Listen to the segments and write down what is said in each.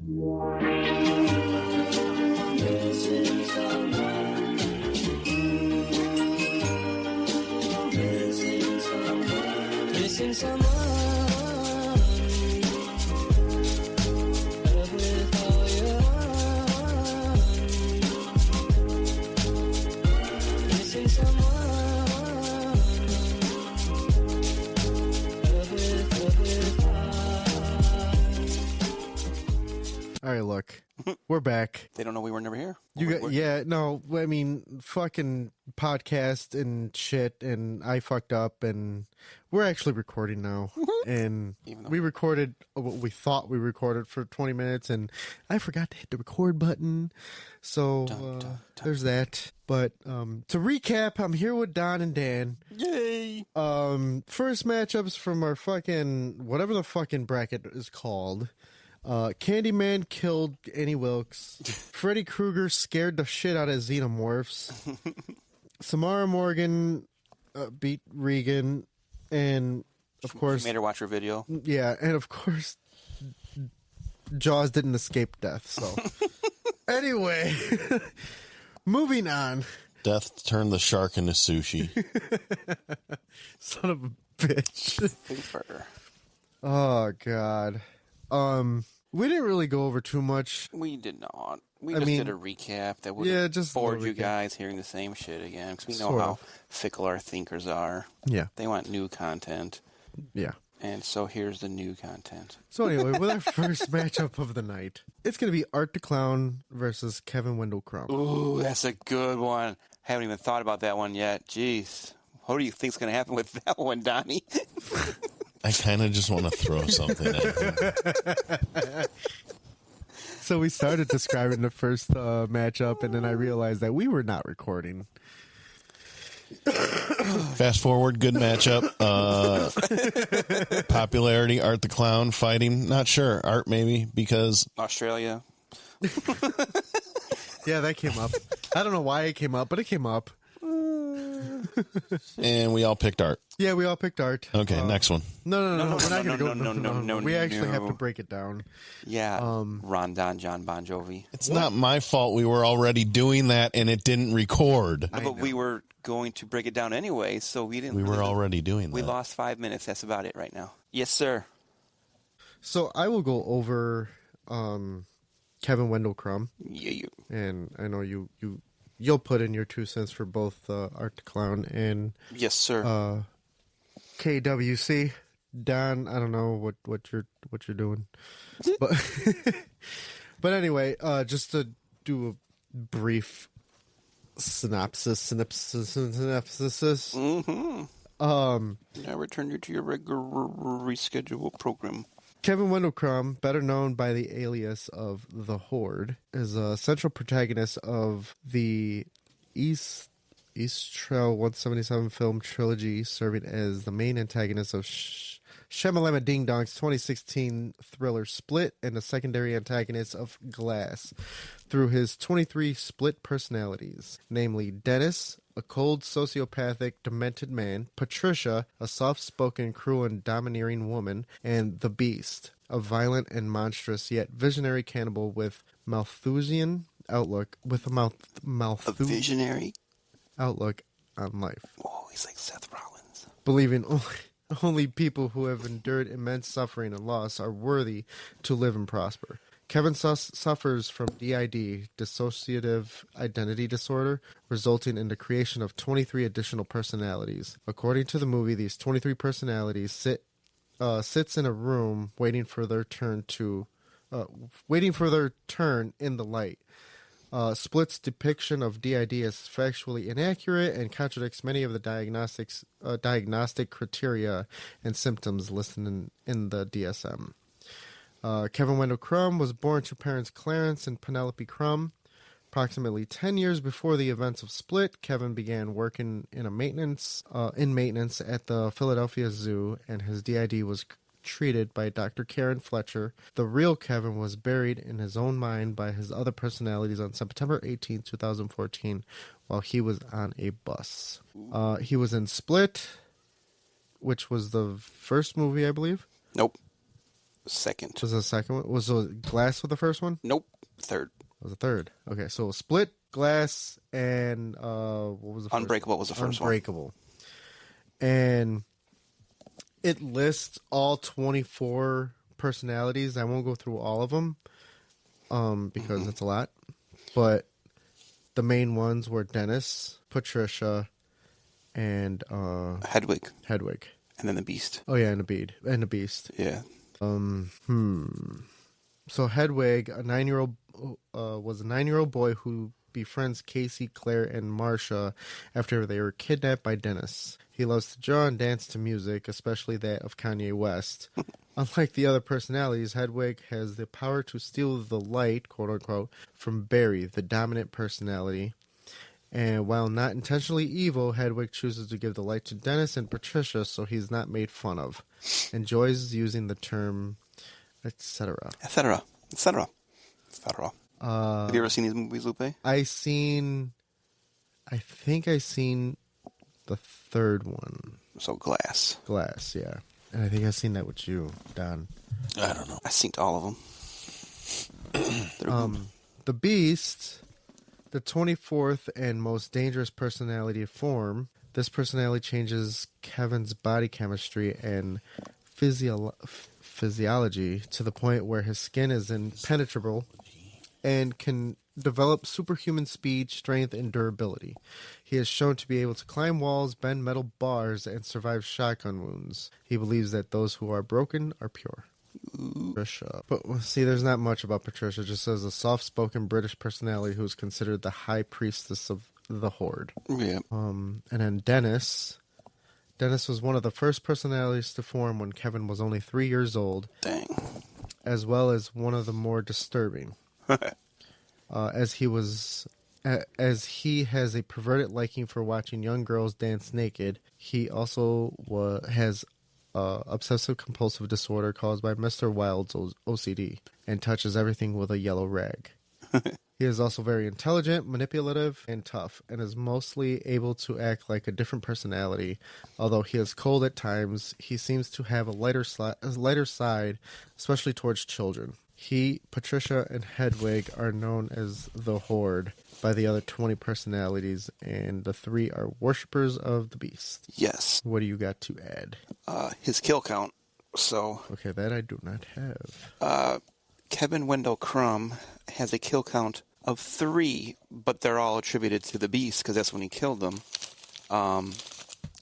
Missing someone. All right, look, we're back. They don't know we were never here. I mean, fucking podcast and shit, and I fucked up, and we're actually recording now. And we recorded what we thought we recorded for 20 minutes, and I forgot to hit the record button. So there's that. But to recap, I'm here with Don and Dan. Yay! First matchups from our fucking whatever the fucking bracket is called. Candyman killed Annie Wilkes. Freddy Krueger scared the shit out of Xenomorphs. Samara Morgan beat Regan, and of course she made her watch her video. Yeah, and of course Jaws didn't escape death. So anyway, moving on. Death turned the shark into sushi. Son of a bitch. Super. Oh God. We didn't really go over too much. We did not. We just did a recap that would just bored you guys hearing the same shit again, because we know how fickle our thinkers are. Yeah. They want new content. Yeah. And so here's the new content. So anyway, with our first matchup of the night, it's going to be Art the Clown versus Kevin Wendell Crumb. Ooh, that's a good one. Haven't even thought about that one yet. Jeez. What do you think's going to happen with that one, Donnie? I kind of just want to throw something at him. So we started describing the first matchup, and then I realized that we were not recording. Fast forward, good matchup. Popularity, Art the Clown fighting. Not sure. Art maybe, because... Australia. Yeah, that came up. I don't know why it came up, but it came up. And we all picked Art. Yeah, we all picked Art. Okay, next one. No. We're not going to go. No. We actually have to break it down. Yeah, Rondon John Bon Jovi. It's not my fault. We were already doing that, and it didn't record. But we were going to break it down anyway, so we didn't. We were already doing that. We lost 5 minutes. That's about it right now. Yes, sir. So I will go over Kevin Wendell Crumb. Yeah. And I know you'll put in your 2 cents for both Art the Clown and yes, sir. KWC. Don, I don't know what you're doing, but anyway, just to do a brief synopsis. Mm-hmm. Now return you to your regular rescheduled program. Kevin Wendell Crumb, better known by the alias of The Horde, is a central protagonist of the East Trail 177 film trilogy, serving as the main antagonist of Shamalama Ding Dong's 2016 thriller Split, and the secondary antagonist of Glass, through his 23 split personalities, namely Dennis, a cold, sociopathic, demented man, Patricia, a soft-spoken, cruel, and domineering woman, and the Beast, a violent and monstrous yet visionary cannibal with Malthusian outlook, a visionary outlook on life. Oh, he's like Seth Rollins. Believing only people who have endured immense suffering and loss are worthy to live and prosper. Kevin suffers from DID, dissociative identity disorder, resulting in the creation of 23 additional personalities. According to the movie, these 23 personalities sits in a room waiting for their turn in the light. Split's depiction of DID is factually inaccurate and contradicts many of the diagnostic criteria and symptoms listed in the DSM. Kevin Wendell Crumb was born to parents Clarence and Penelope Crumb. Approximately 10 years before the events of Split, Kevin began working in maintenance at the Philadelphia Zoo, and his DID was treated by Dr. Karen Fletcher. The real Kevin was buried in his own mind by his other personalities on September 18, 2014, while he was on a bus. He was in Split, which was the first movie, I believe. Nope. second. Was the second one? Was the Glass with the first one? Nope, third. Was the third? Okay, so Split, Glass, and what was the first Unbreakable one? was the first one. Unbreakable. And it lists all 24 personalities. I won't go through all of them because it's a lot. But the main ones were Dennis, Patricia, and Hedwig. Hedwig. And then the Beast. Oh yeah, and the Beast. Yeah. So Hedwig, was a 9-year-old boy who befriends Casey, Claire, and Marcia after they were kidnapped by Dennis. He loves to draw and dance to music, especially that of Kanye West. Unlike the other personalities, Hedwig has the power to steal the light, quote-unquote, from Barry, the dominant personality. And while not intentionally evil, Hedwig chooses to give the light to Dennis and Patricia so he's not made fun of. Enjoys using the term, etc. Etc. Etc. Etc. Have you ever seen these movies, Lupe? I think I seen the third one. So Glass. Glass, yeah. And I think I've seen that with you, Don. I don't know. I've seen all of them. The Beast, the 24th and most dangerous personality form. This personality changes Kevin's body chemistry and physiology to the point where his skin is impenetrable and can develop superhuman speed, strength, and durability. He is shown to be able to climb walls, bend metal bars, and survive shotgun wounds. He believes that those who are broken are pure. Patricia. But see, there's not much about Patricia. It just says a soft-spoken British personality who is considered the high priestess of the Horde. Yeah. And then Dennis. Dennis was one of the first personalities to form when Kevin was only 3 years old. Dang. As well as one of the more disturbing. As he has a perverted liking for watching young girls dance naked, he also has obsessive compulsive disorder caused by Mr. Wilde's OCD and touches everything with a yellow rag. He is also very intelligent, manipulative, and tough, and is mostly able to act like a different personality. Although he is cold at times, he seems to have a lighter side, especially towards children. He, Patricia, and Hedwig are known as the Horde by the other 20 personalities, and the 3 are worshippers of the Beast. Yes. What do you got to add? His kill count. So. Okay, that I do not have. Kevin Wendell Crumb has a kill count of 3, but they're all attributed to the Beast because that's when he killed them.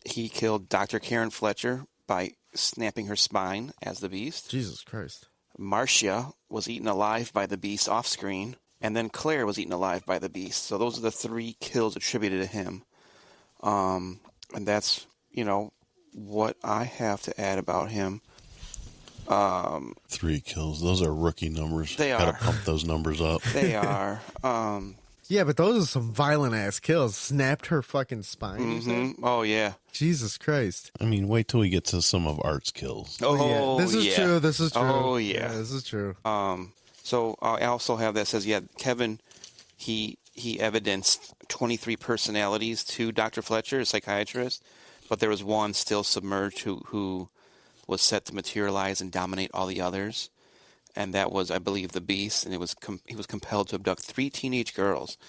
He killed Dr. Karen Fletcher by snapping her spine as the Beast. Jesus Christ. Marcia was eaten alive by the Beast off screen, and then Claire was eaten alive by the Beast. So those are the 3 kills attributed to him. And that's, what I have to add about him. 3 kills. Those are rookie numbers. They are. Gotta pump those numbers up. They are. Yeah, but those are some violent ass kills. Snapped her fucking spine. You said? Oh, yeah. Jesus Christ. I mean, wait till we get to some of Art's kills. Oh, yeah. This is true. This is true. Oh, yeah. This is true. So I also have that says, Kevin, he evidenced 23 personalities to Dr. Fletcher, a psychiatrist, but there was one still submerged who was set to materialize and dominate all the others. And that was, I believe, the Beast, and he was compelled to abduct 3 teenage girls,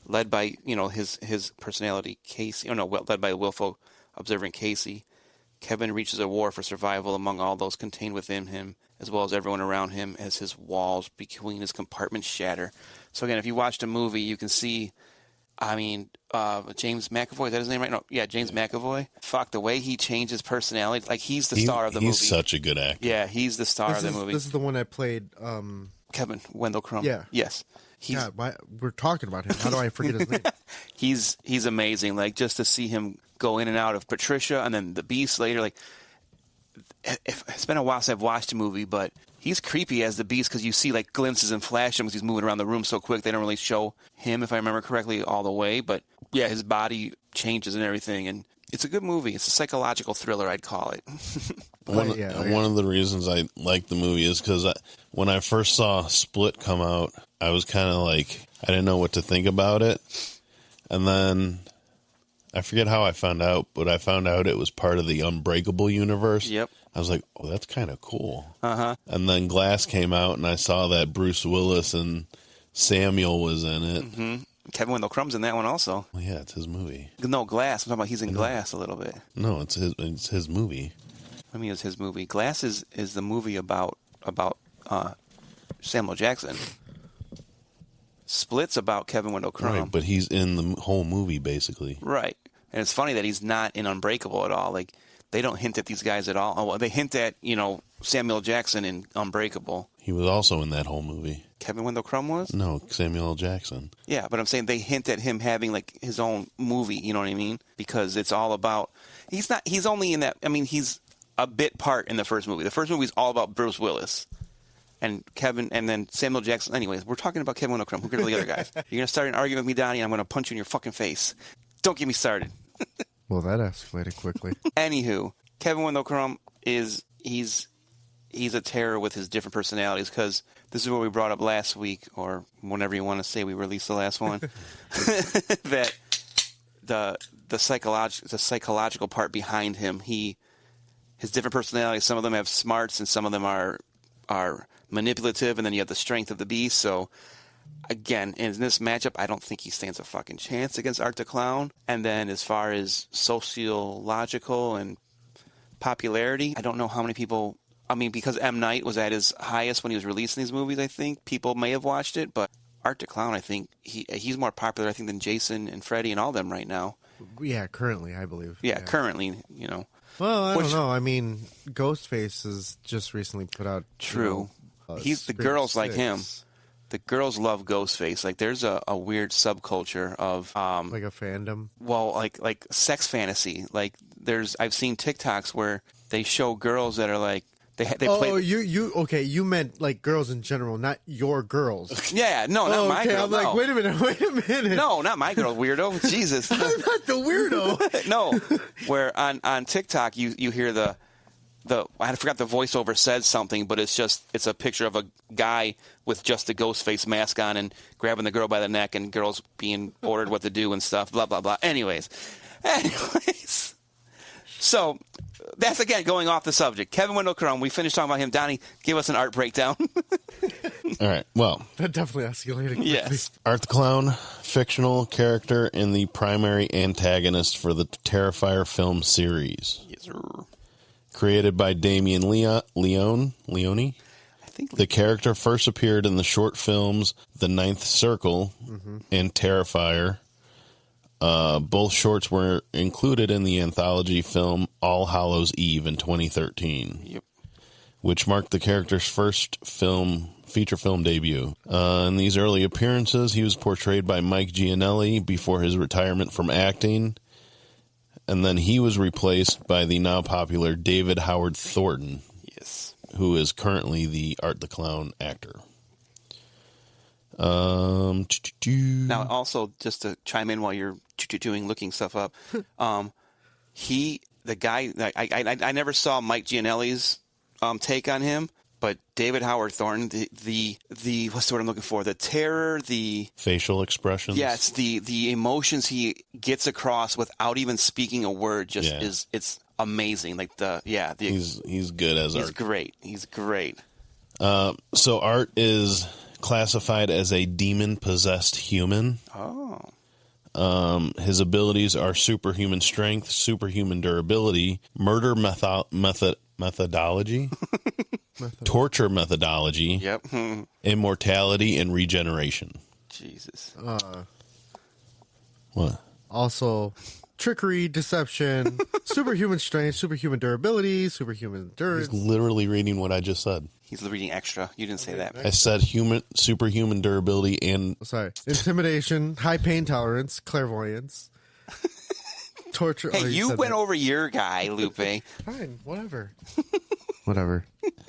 led by, his personality, Casey. Led by willful, observant Casey. Kevin reaches a war for survival among all those contained within him, as well as everyone around him, as his walls between his compartments shatter. So again, if you watched a movie, you can see, James McAvoy, is that his name right now? Yeah, James McAvoy. Fuck, the way he changed his personality, like he's the star of the movie. He's such a good actor. Yeah, he's the star of the movie. This is the one I played. Kevin Wendell Crumb. Yeah. Yes. God, we're talking about him. How do I forget his name? He's amazing. Like, just to see him go in and out of Patricia and then the Beast later. Like, it's been a while since I've watched a movie, but he's creepy as the Beast because you see like glimpses and flashes because he's moving around the room so quick. They don't really show him, if I remember correctly, all the way. But yeah, his body changes and everything, and it's a good movie. It's a psychological thriller, I'd call it. One of the reasons I like the movie is because when I first saw Split come out, I was kind of like, I didn't know what to think about it. And then I forget how I found out, but I found out it was part of the Unbreakable universe. Yep. I was like, oh, that's kind of cool. Uh-huh. And then Glass came out, and I saw that Bruce Willis and Samuel was in it. Mm-hmm. Kevin Wendell Crumb's in that one also. Well, yeah, it's his movie. No, Glass. I'm talking about he's in Glass a little bit. No, it's his movie. I mean, it's his movie. Glass is the movie about Samuel Jackson. Split's about Kevin Wendell Crumb. Right, but he's in the whole movie, basically. Right. And it's funny that he's not in Unbreakable at all. Like, they don't hint at these guys at all. Oh, well, they hint at, Samuel Jackson in Unbreakable. He was also in that whole movie. Kevin Wendell Crumb was? No, Samuel L. Jackson. Yeah, but I'm saying they hint at him having, like, his own movie, you know what I mean? Because it's all about... He's only in that... I mean, he's a bit part in the first movie. The first movie is all about Bruce Willis. And Kevin, and then Samuel Jackson. Anyways, we're talking about Kevin Wendell Crumb. Who cares about the other guys? You're going to start an argument with me, Donnie, and I'm going to punch you in your fucking face. Don't get me started. Well, that escalated quickly. Anywho, Kevin Wendell Crumb he's a terror with his different personalities, because this is what we brought up last week, or whenever you want to say we released the last one, that the psychological part behind him, his different personalities, some of them have smarts and some of them are manipulative, and then you have the strength of the beast. So again, in this matchup, I don't think he stands a fucking chance against Art the Clown. And then as far as sociological and popularity, I don't know how many people... I mean, because M. Night was at his highest when he was releasing these movies, I think people may have watched it, but Art the Clown, I think he's more popular, I think, than Jason and Freddy and all them right now. Yeah, currently, I believe. Yeah, currently, Well, I don't know. I mean, Ghostface has just recently put out... True. He's the girls 6. like him. The girls love Ghostface. Like, there's a weird subculture of like a fandom. Well, like sex fantasy. Like, I've seen TikToks where they show girls that are like they play. Oh, you meant like girls in general, not your girls. Yeah, no, not my girl. I'm like, no. wait a minute. No, not my girl, weirdo. Jesus, I'm not the weirdo. No, where on TikTok you hear the I forgot the voiceover says something, but it's a picture of a guy with just a ghost face mask on and grabbing the girl by the neck, and girls being ordered what to do and stuff, blah, blah, blah. Anyways. So, that's, again, going off the subject. Kevin Wendell Crumb, we finished talking about him. Donnie, give us an art breakdown. All right, well. That definitely escalated quickly. Yes. Art the Clown, fictional character and the primary antagonist for the Terrifier film series. Yes, sir. Created by Damien Leone. I think The character first appeared in the short films The Ninth Circle and Terrifier. Both shorts were included in the anthology film All Hallows Eve in 2013, Yep. which marked the character's first feature film debut. In these early appearances, he was portrayed by Mike Gianelli before his retirement from acting, and then he was replaced by the now popular David Howard Thornton. Yes. Who is currently the Art the Clown actor. Now, also, just to chime in while you're looking stuff up, the guy, I never saw Mike Gianelli's take on him, but David Howard Thornton, the what's the word I'm looking for? The terror, the facial expressions. Yes, the emotions he gets across without even speaking a word it's amazing. Like he's good as Art. He's great. So Art is classified as a demon-possessed human. Oh. His abilities are superhuman strength, superhuman durability, murder methodology, torture methodology, yep, immortality, and regeneration. Jesus. What? Also, trickery, deception, superhuman strength, superhuman durability, superhuman endurance. He's literally reading what I just said. He's reading extra. You didn't say that. I said superhuman durability and... Sorry. Intimidation, high pain tolerance, clairvoyance, torture. Hey, you went over your guy, Lupe. Fine, whatever. Whatever.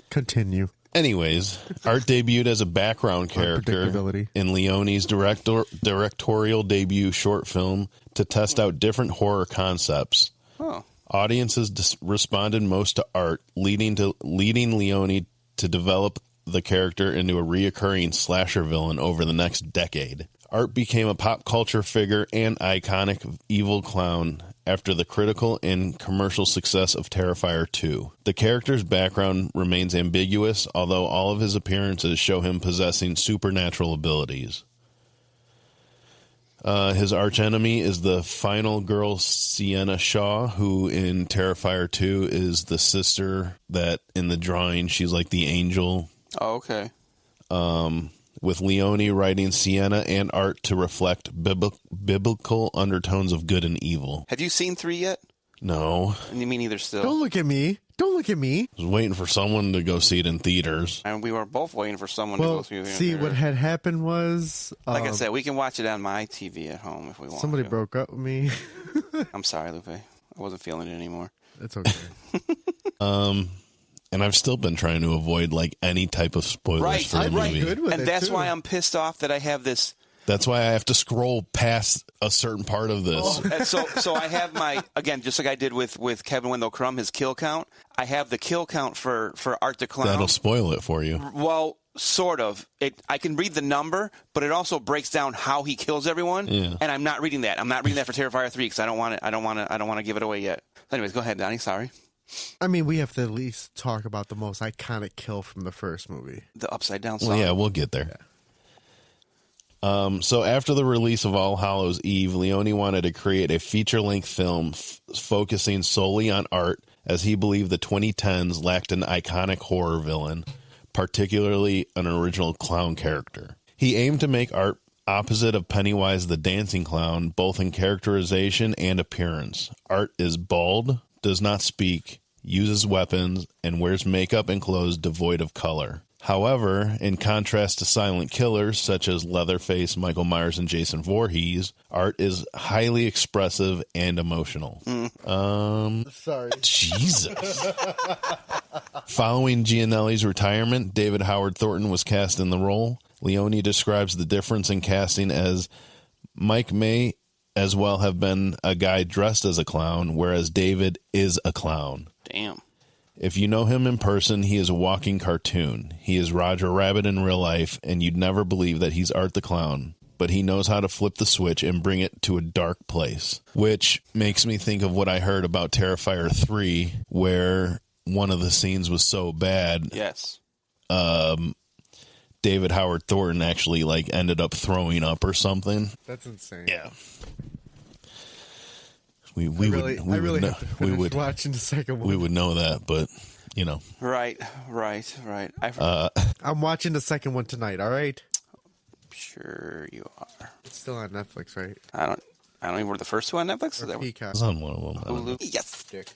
Continue. Anyways, Art debuted as a background character in Leone's directorial debut short film to test out different horror concepts. Oh. Audiences responded most to Art, leading Leone to develop the character into a reoccurring slasher villain over the next decade. Art became a pop culture figure and iconic evil clown after the critical and commercial success of Terrifier 2. The character's background remains ambiguous, although all of his appearances show him possessing supernatural abilities. His archenemy is the final girl, Sienna Shaw, who in Terrifier 2 is the sister that in the drawing, she's like the angel. Oh, okay. With Leone writing Sienna and Art to reflect biblical undertones of good and evil. Have you seen 3 yet? No. Me neither still. Don't look at me. Don't look at me. I was waiting for someone to go see it in theaters. And we were both waiting for someone to go through there. See, what had happened was... like I said, we can watch it on my TV at home if we want. Somebody broke up with me. I'm sorry, Lupe. I wasn't feeling it anymore. It's okay. And I've still been trying to avoid like any type of spoilers for the movie. Good with And it, that's too. why I'm pissed off that I have this... That's why I have to scroll past a certain part of this. And so I have my, again, just like I did with Kevin Wendell Crumb, his kill count. I have the kill count for Art the Clown. That'll spoil it for you. Well, sort of. I can read the number, but it also breaks down how he kills everyone. Yeah. And I'm not reading that. I'm not reading that for Terrifier 3 because I don't want to give it away yet. Anyways, go ahead, Donnie. Sorry. I mean, we have to at least talk about the most iconic kill from the first movie. The upside down song. Well, yeah, we'll get there. So after the release of All Hallows Eve, Leone wanted to create a feature-length film focusing solely on Art, as he believed the 2010s lacked an iconic horror villain, particularly an original clown character. He aimed to make Art opposite of Pennywise the Dancing Clown, both in characterization and appearance. Art is bald, does not speak, uses weapons, and wears makeup and clothes devoid of color. However, in contrast to silent killers such as Leatherface, Michael Myers, and Jason Voorhees, Art is highly expressive and emotional. Sorry. Jesus. Following Gianelli's retirement, David Howard Thornton was cast in the role. Leone describes the difference in casting as Mike may as well have been a guy dressed as a clown, whereas David is a clown. Damn. If you know him in person, he is a walking cartoon. He is Roger Rabbit in real life, and you'd never believe that he's Art the Clown. But he knows how to flip the switch and bring it to a dark place. Which makes me think of what I heard about Terrifier 3, where one of the scenes was so bad. Yes. David Howard Thornton actually like ended up throwing up or something. That's insane. Yeah. I really have to finish watching the second one. We would know that, but you know. Right. I'm watching the second one tonight. All right. Sure you are. It's still on Netflix, right? I don't even know the first two on Netflix. Is that Peacock. It's on one of them. I don't know. Hulu? Yes. Dick.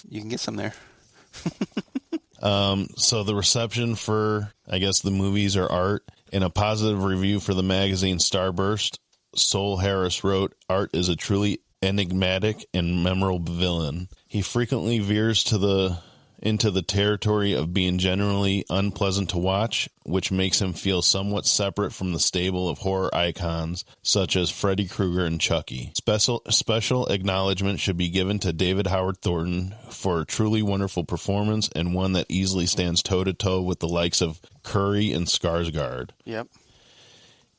You can get some there. So the reception for, I guess, the movies or Art, in a positive review for the magazine Starburst, Sol Harris wrote, Art is a truly enigmatic and memorable villain. He frequently veers into the territory of being generally unpleasant to watch, which makes him feel somewhat separate from the stable of horror icons such as Freddy Krueger and Chucky. Special acknowledgement should be given to David Howard Thornton for a truly wonderful performance and one that easily stands toe-to-toe with the likes of Curry and Skarsgård. Yep.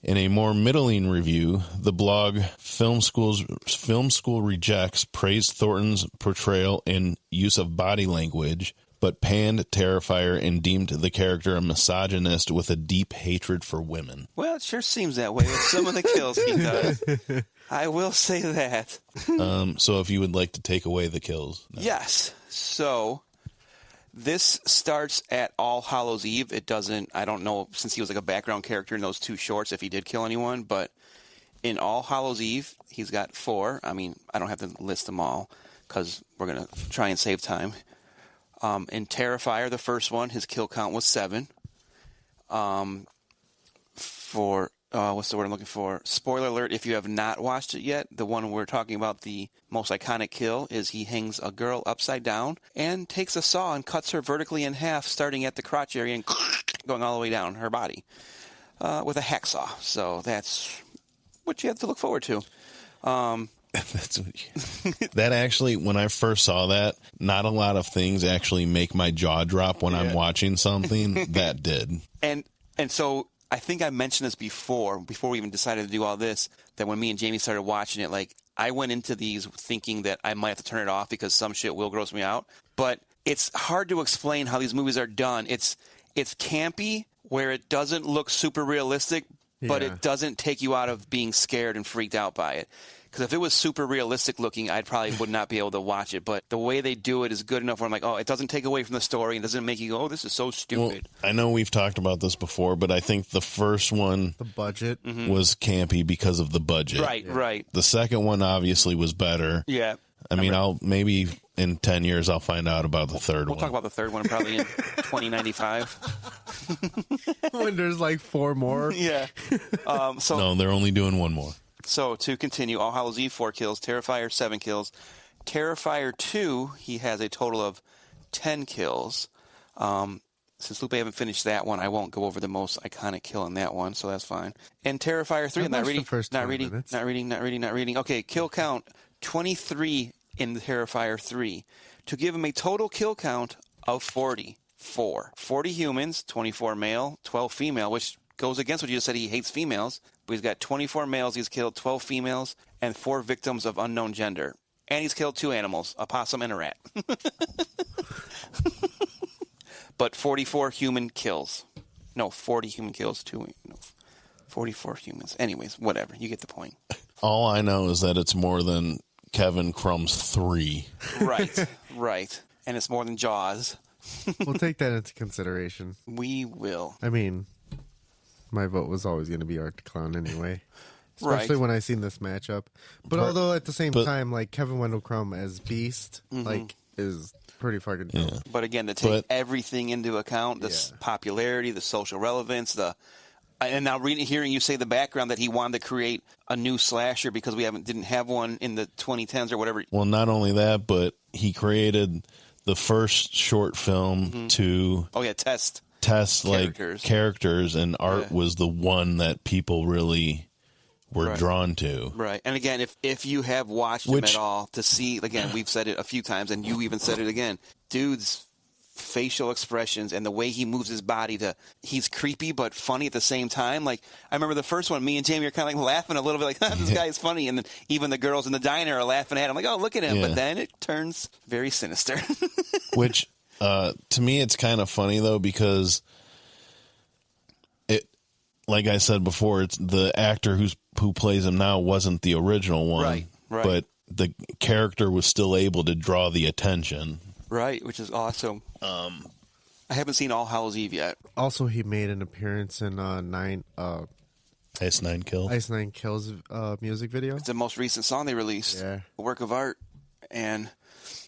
In a more middling review, the blog Film School Rejects praised Thornton's portrayal and use of body language, but panned Terrifier and deemed the character a misogynist with a deep hatred for women. Well, it sure seems that way with some of the kills he does. I will say that. So if you would like to take away the kills. No. Yes. So this starts at All Hallows Eve. It doesn't, I don't know, since he was like a background character in those two shorts, if he did kill anyone, but in All Hallows Eve, he's got 4. I mean, I don't have to list them all because we're going to try and save time. In Terrifier, the first one, his kill count was 7. What's the word I'm looking for? Spoiler alert, if you have not watched it yet, the one we're talking about, the most iconic kill, is he hangs a girl upside down and takes a saw and cuts her vertically in half, starting at the crotch area and going all the way down her body with a hacksaw. So that's what you have to look forward to. That's what that actually, when I first saw that, not a lot of things actually make my jaw drop when I'm watching something. That did. And so I think I mentioned this before we even decided to do all this, that when me and Jamie started watching it, like, I went into these thinking that I might have to turn it off because some shit will gross me out. But it's hard to explain how these movies are done. It's campy where it doesn't look super realistic, but it doesn't take you out of being scared and freaked out by it. Because if it was super realistic looking, I probably would not be able to watch it. But the way they do it is good enough where I'm like, oh, it doesn't take away from the story. It doesn't make you go, oh, this is so stupid. Well, I know we've talked about this before, but I think the first one, The budget. was campy because of the budget. Right. The second one obviously was better. Yeah. I mean, I'll maybe in 10 years I'll find out about the third We'll one. talk about the third one probably in 2095. When there's like 4 more. Yeah. So No, they're only doing one more. So, to continue, All Hallows Eve, 4 kills. Terrifier, 7 kills. Terrifier 2, he has a total of 10 kills. Since Lupe haven't finished that one, I won't go over the most iconic kill in that one, so that's fine. And Terrifier 3, I'm not reading. The first Not 20 reading, minutes. not reading. Okay, kill count, 23 in the Terrifier 3. To give him a total kill count of 44. 40 humans, 24 male, 12 female, which goes against what you just said. He hates females, but he's got 24 males. He's killed 12 females and 4 victims of unknown gender. And he's killed 2 animals, a possum and a rat. But 44 human kills. No, 40 human kills, 44 humans. Anyways, whatever. You get the point. All I know is that it's more than Kevin Crumb's 3. Right. And it's more than Jaws. We'll take that into consideration. We will. I mean, my vote was always going to be Art the Clown anyway. Especially Right. when I seen this matchup. But although at the same time, like Kevin Wendell Crumb as Beast, like is pretty fucking dope. Yeah. But again, to take But- everything into account, the popularity, the social relevance, and now hearing you say the background that he wanted to create a new slasher because we didn't have one in the 2010s or whatever. Well, not only that, but he created the first short film to Oh yeah, test. test Characters. like characters, and Art was the one that people really were Right. drawn to. Right. And again, if you have watched him at all, to see, again, we've said it a few times, and you even said it again, dude's facial expressions and the way he moves his body he's creepy but funny at the same time. Like, I remember the first one, me and Jamie are kind of like laughing a little bit, like, this guy is funny. And then even the girls in the diner are laughing at him, like, oh, look at him. Yeah. But then it turns very sinister. Which, to me, it's kind of funny, though, because it, like I said before, it's the actor who plays him now wasn't the original one. Right. But the character was still able to draw the attention. Right, which is awesome. I haven't seen All Hallows Eve yet. Also, he made an appearance in Ice Nine Kills. Ice Nine Kills music video. It's the most recent song they released. Yeah. A work of art. And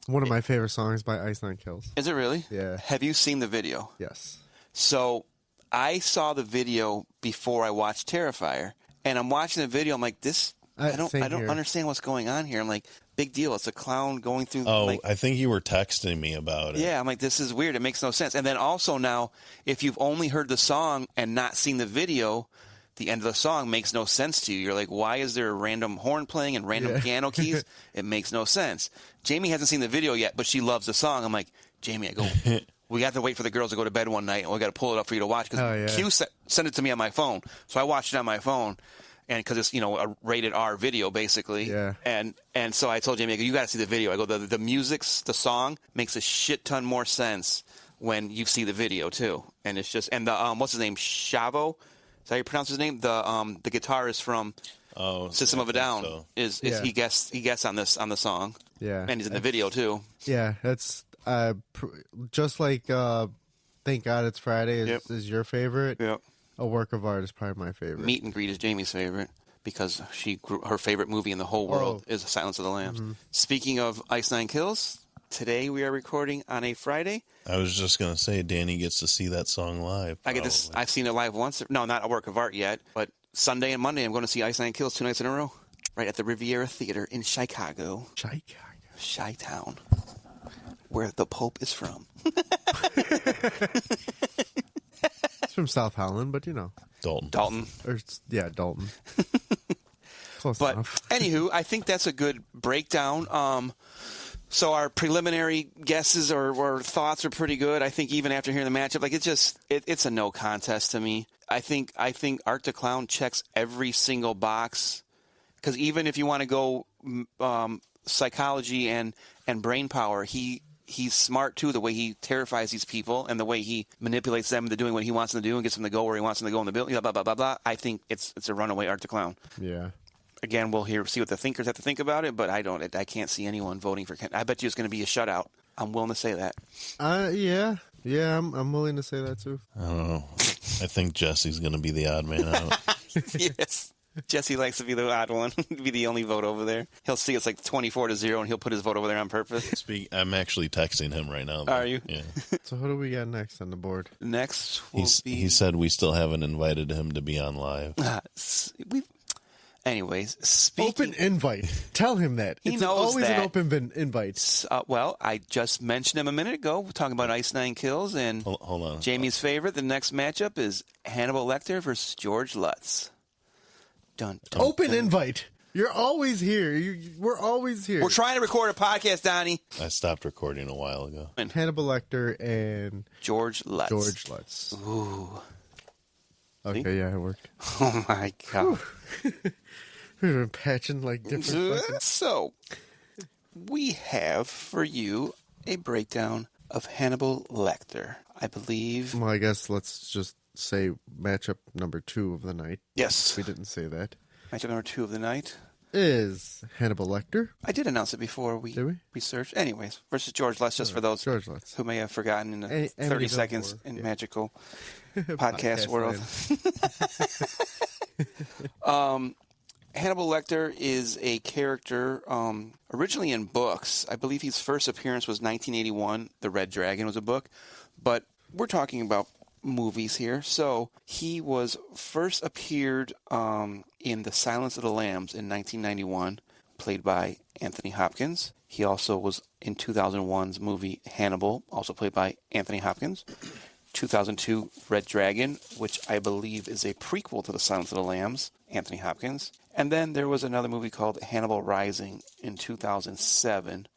One of my favorite songs by Ice Nine Kills. is it really? Yeah. Have you seen the video? Yes. So I saw the video before I watched Terrifier, and I'm watching the video. I'm like, I don't same here. understand what's going on here. I'm like, big deal. It's a clown going through. Oh, like, I think you were texting me about it. yeah. I'm like, this is weird. It makes no sense. And then also now, if you've only heard the song and not seen the video, the end of the song makes no sense to you. You're like, why is there a random horn playing and random piano keys? It makes no sense. Jamie hasn't seen the video yet, but she loves the song. I'm like, Jamie, I go, we got to wait for the girls to go to bed one night, and we got to pull it up for you to watch because Q sent it to me on my phone. So I watched it on my phone, and because it's a rated R video basically. Yeah. And so I told Jamie, I go, you got to see the video. I go, the music's the song makes a shit ton more sense when you see the video too. And it's just the what's his name, Shavo. Is that how you pronounce his name? The guitarist from System of a Down is he guessed on the song. Yeah. And he's in the video too. Yeah, that's just like Thank God It's Friday is your favorite. Yep. A Work of Art is probably my favorite. Meet and Greet is Jamie's favorite because her favorite movie in the whole world is Silence of the Lambs. Mm-hmm. Speaking of Ice Nine Kills, today we are recording on a Friday. I was just going to say, Danny gets to see that song live. I get this. I've seen it live once. No, not A Work of Art yet, but Sunday and Monday I'm going to see Ice Nine Kills 2 nights in a row, right at the Riviera Theater in Chicago. Chi-Town, where the Pope is from. It's from South Holland, but Dalton. Dalton. Dalton. Close But enough. anywho, I think that's a good breakdown. So our preliminary guesses or thoughts are pretty good. I think even after hearing the matchup, like it's a no contest to me. I think Art the Clown checks every single box, because even if you want to go psychology and brain power, he's smart too. The way he terrifies these people and the way he manipulates them into doing what he wants them to do and gets them to go where he wants them to go in the building. Blah blah blah blah. I think it's a runaway Art the Clown. Yeah. Again, we'll see what the thinkers have to think about it, but I can't see anyone voting for Ken. I bet you it's going to be a shutout. I'm willing to say that. Yeah, I'm willing to say that too. I don't know. I think Jesse's going to be the odd man out. Yes. Jesse likes to be the odd one, be the only vote over there. He'll see it's like 24-0, and he'll put his vote over there on purpose. I'm actually texting him right now, though. Are you? Yeah. So who do we got next on the board? Next will be... He said we still haven't invited him to be on live. Anyways, speaking... Open invite. Tell him that. He it's knows always that. an open invite. Well, I just mentioned him a minute ago. We're talking about Ice Nine Kills, and Hold on. Jamie's favorite. The next matchup is Hannibal Lecter versus George Lutz. Dun, dun, Open dun. invite. You're always here. We're always here. We're trying to record a podcast, Donnie. I stopped recording a while ago. Hannibal Lecter and George Lutz. George Lutz. Ooh. Okay, See? yeah, it worked. Oh, my God. We've been patching like different fucking... So, we have for you a breakdown of Hannibal Lecter. I believe... Well, I guess let's just say matchup number 2 of the night. Yes. We didn't say that. Matchup number 2 of the night Is Hannibal Lecter. I did announce it before we Did we? researched. Anyways, versus George Lutz, just for those George Lutz. who may have forgotten in the Any 30 of them seconds were, in yeah. magical podcast world. Hannibal Lecter is a character originally in books. I believe his first appearance was 1981. The Red Dragon was a book. But we're talking about movies here. So he was first appeared in The Silence of the Lambs in 1991, played by Anthony Hopkins. He also was in 2001's movie Hannibal, also played by Anthony Hopkins. 2002 Red Dragon, which I believe is a prequel to The Silence of the Lambs, Anthony Hopkins. And then there was another movie called Hannibal Rising in 2007,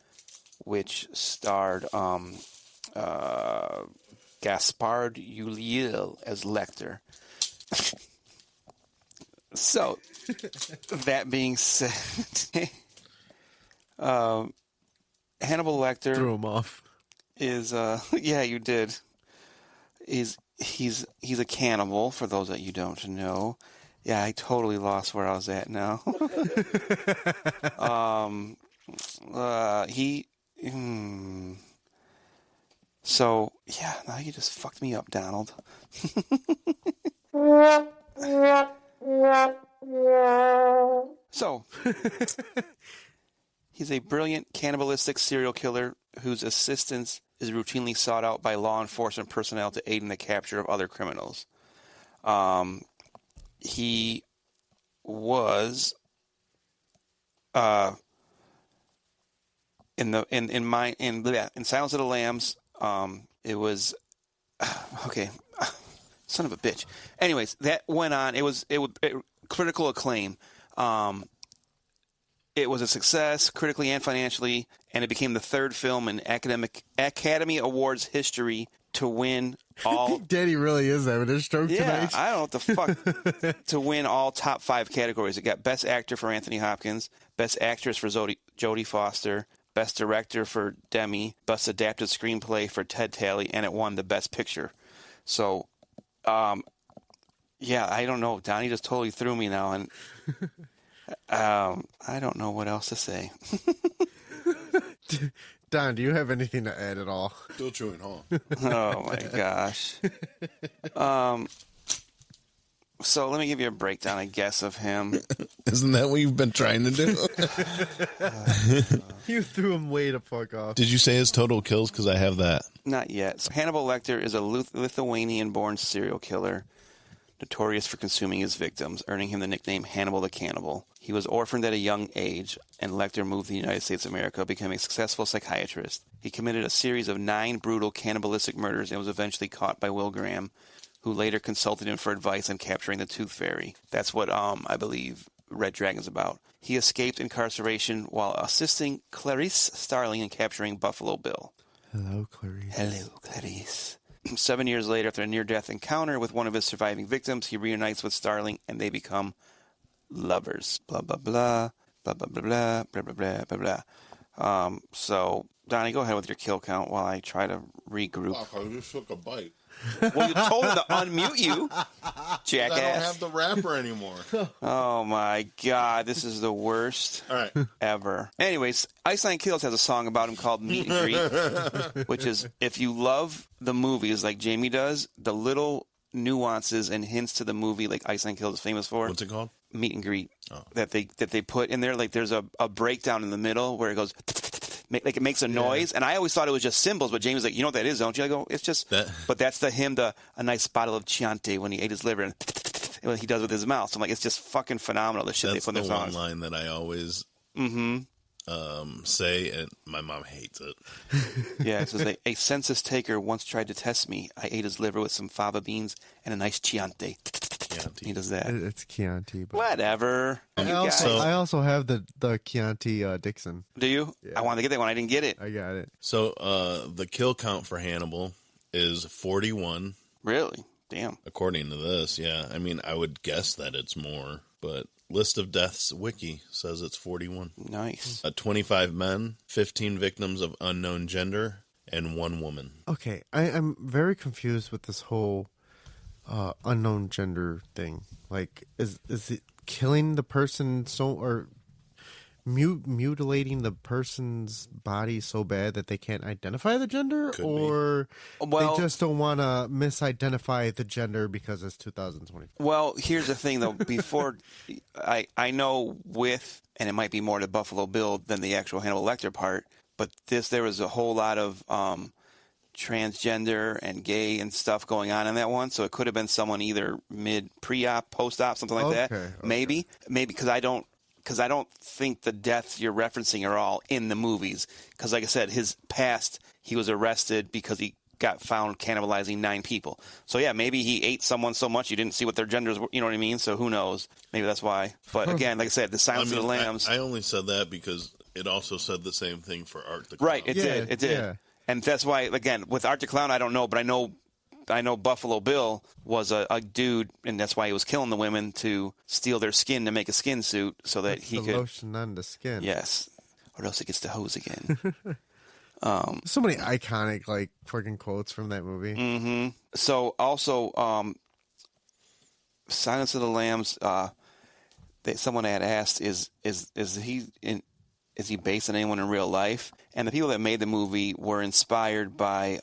which starred Gaspard Ulliel as Lecter. So, that being said, Hannibal Lecter Threw him off. is yeah, you did. He's a cannibal, for those that you don't know. Yeah, I totally lost where I was at now. So, yeah, now you just fucked me up, Donald. So, he's a brilliant cannibalistic serial killer whose assistance is routinely sought out by law enforcement personnel to aid in the capture of other criminals. He was in Silence of the Lambs. It was okay. Son of a bitch. Anyways, that went on. It was critical acclaim. It was a success critically and financially, and it became the third film in Academy Awards history to win all. Daddy really is having a stroke Yeah, tonight. I don't know what the fuck. To win all top 5 categories. It got Best Actor for Anthony Hopkins, Best Actress for Jodie Foster, Best Director for Demi, Best Adapted Screenplay for Ted Talley, and it won the Best Picture. So, yeah, I don't know. Donnie just totally threw me now, and I don't know what else to say. Don, do you have anything to add at all? Still chewing, huh? Oh, my gosh. So let me give you a breakdown, I guess, of him. Isn't that what you've been trying to do? You threw him way the fuck off. Did you say his total kills? Because I have that. Not yet. So Hannibal Lecter is a Lithuanian-born serial killer, notorious for consuming his victims, earning him the nickname Hannibal the Cannibal. He was orphaned at a young age, and Lecter moved to the United States of America, becoming a successful psychiatrist. He committed a series of 9 brutal cannibalistic murders and was eventually caught by Will Graham, who later consulted him for advice on capturing the Tooth Fairy. That's what I believe Red Dragon's about. He escaped incarceration while assisting Clarice Starling in capturing Buffalo Bill. Hello, Clarice. Hello, Clarice. 7 years later, after a near-death encounter with one of his surviving victims, he reunites with Starling, and they become lovers. Blah, blah, blah, blah, blah, blah, blah, blah, blah, blah, blah, blah. So, Donnie, go ahead with your kill count while I try to regroup. Fuck, I just took a bite. Well, you told him to unmute you, jackass. I don't have the wrapper anymore. Oh, my God. This is the worst All right. ever. Anyways, Iceland Kills has a song about him called Meet and Greet, which is, if you love the movies like Jamie does, the little nuances and hints to the movie like Iceland Kills is famous for. What's it called? Meet and Greet. Oh. That they put in there. Like there's a breakdown in the middle where it goes... like it makes a noise, and I always thought it was just cymbals, but James was like, you know what that is, don't you? I go, it's just, but that's a nice bottle of Chianti when he ate his liver, and what he does with his mouth. So I'm like, it's just fucking phenomenal, the shit That's they put in the their one songs. line that I always say, and my mom hates it. Yeah, it says, a census taker once tried to test me. I ate his liver with some fava beans and a nice Chianti. He does that. It's Chianti. But... Whatever. I also have the Chianti Dixon. Do you? Yeah. I wanted to get that one. I didn't get it. I got it. So the kill count for Hannibal is 41. Really? Damn. According to this, yeah. I mean, I would guess that it's more, but List of Deaths Wiki says it's 41. Nice. 25 men, 15 victims of unknown gender, and 1 woman. Okay, I'm very confused with this whole unknown gender thing. Like, is it killing the person or mutilating the person's body so bad that they can't identify the gender? Could or be. Well, they just don't want to misidentify the gender because it's 2024? Well, here's the thing, though. Before, I know with, and it might be more to Buffalo Bill than the actual Hannibal Lecter part, but there was a whole lot of transgender and gay and stuff going on in that one, so it could have been someone either pre-op, post-op, something like that. Okay. Maybe because I don't think the deaths you're referencing are all in the movies. Because, like I said, his past, he was arrested because he got found cannibalizing 9 people. So, yeah, maybe he ate someone so much you didn't see what their genders were. You know what I mean? So, who knows? Maybe that's why. But, again, like I said, the Silence of the Lambs. I only said that because it also said the same thing for Art the Clown. Right, it did. Yeah. And that's why, again, with Art the Clown, I don't know, but I know Buffalo Bill was a dude, and that's why he was killing the women to steal their skin to make a skin suit so that he could lotion on the skin. Yes, or else it gets the hose again. So many iconic like fucking quotes from that movie. Mm-hmm. So also, Silence of the Lambs. Someone had asked, is he based on anyone in real life? And the people that made the movie were inspired by,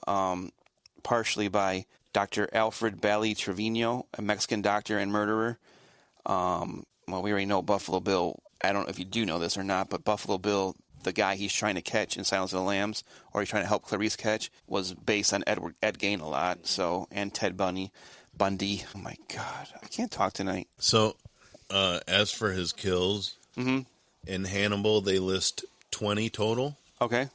partially by Dr. Alfred Bally Trevino, a Mexican doctor and murderer. Well, we already know Buffalo Bill. I don't know if you do know this or not, but Buffalo Bill, the guy he's trying to catch in Silence of the Lambs, or he's trying to help Clarice catch, was based on Ed Gein a lot. So, and Ted Bundy. Oh my God, I can't talk tonight. So, as for his kills, in Hannibal, they list 20 total. Okay.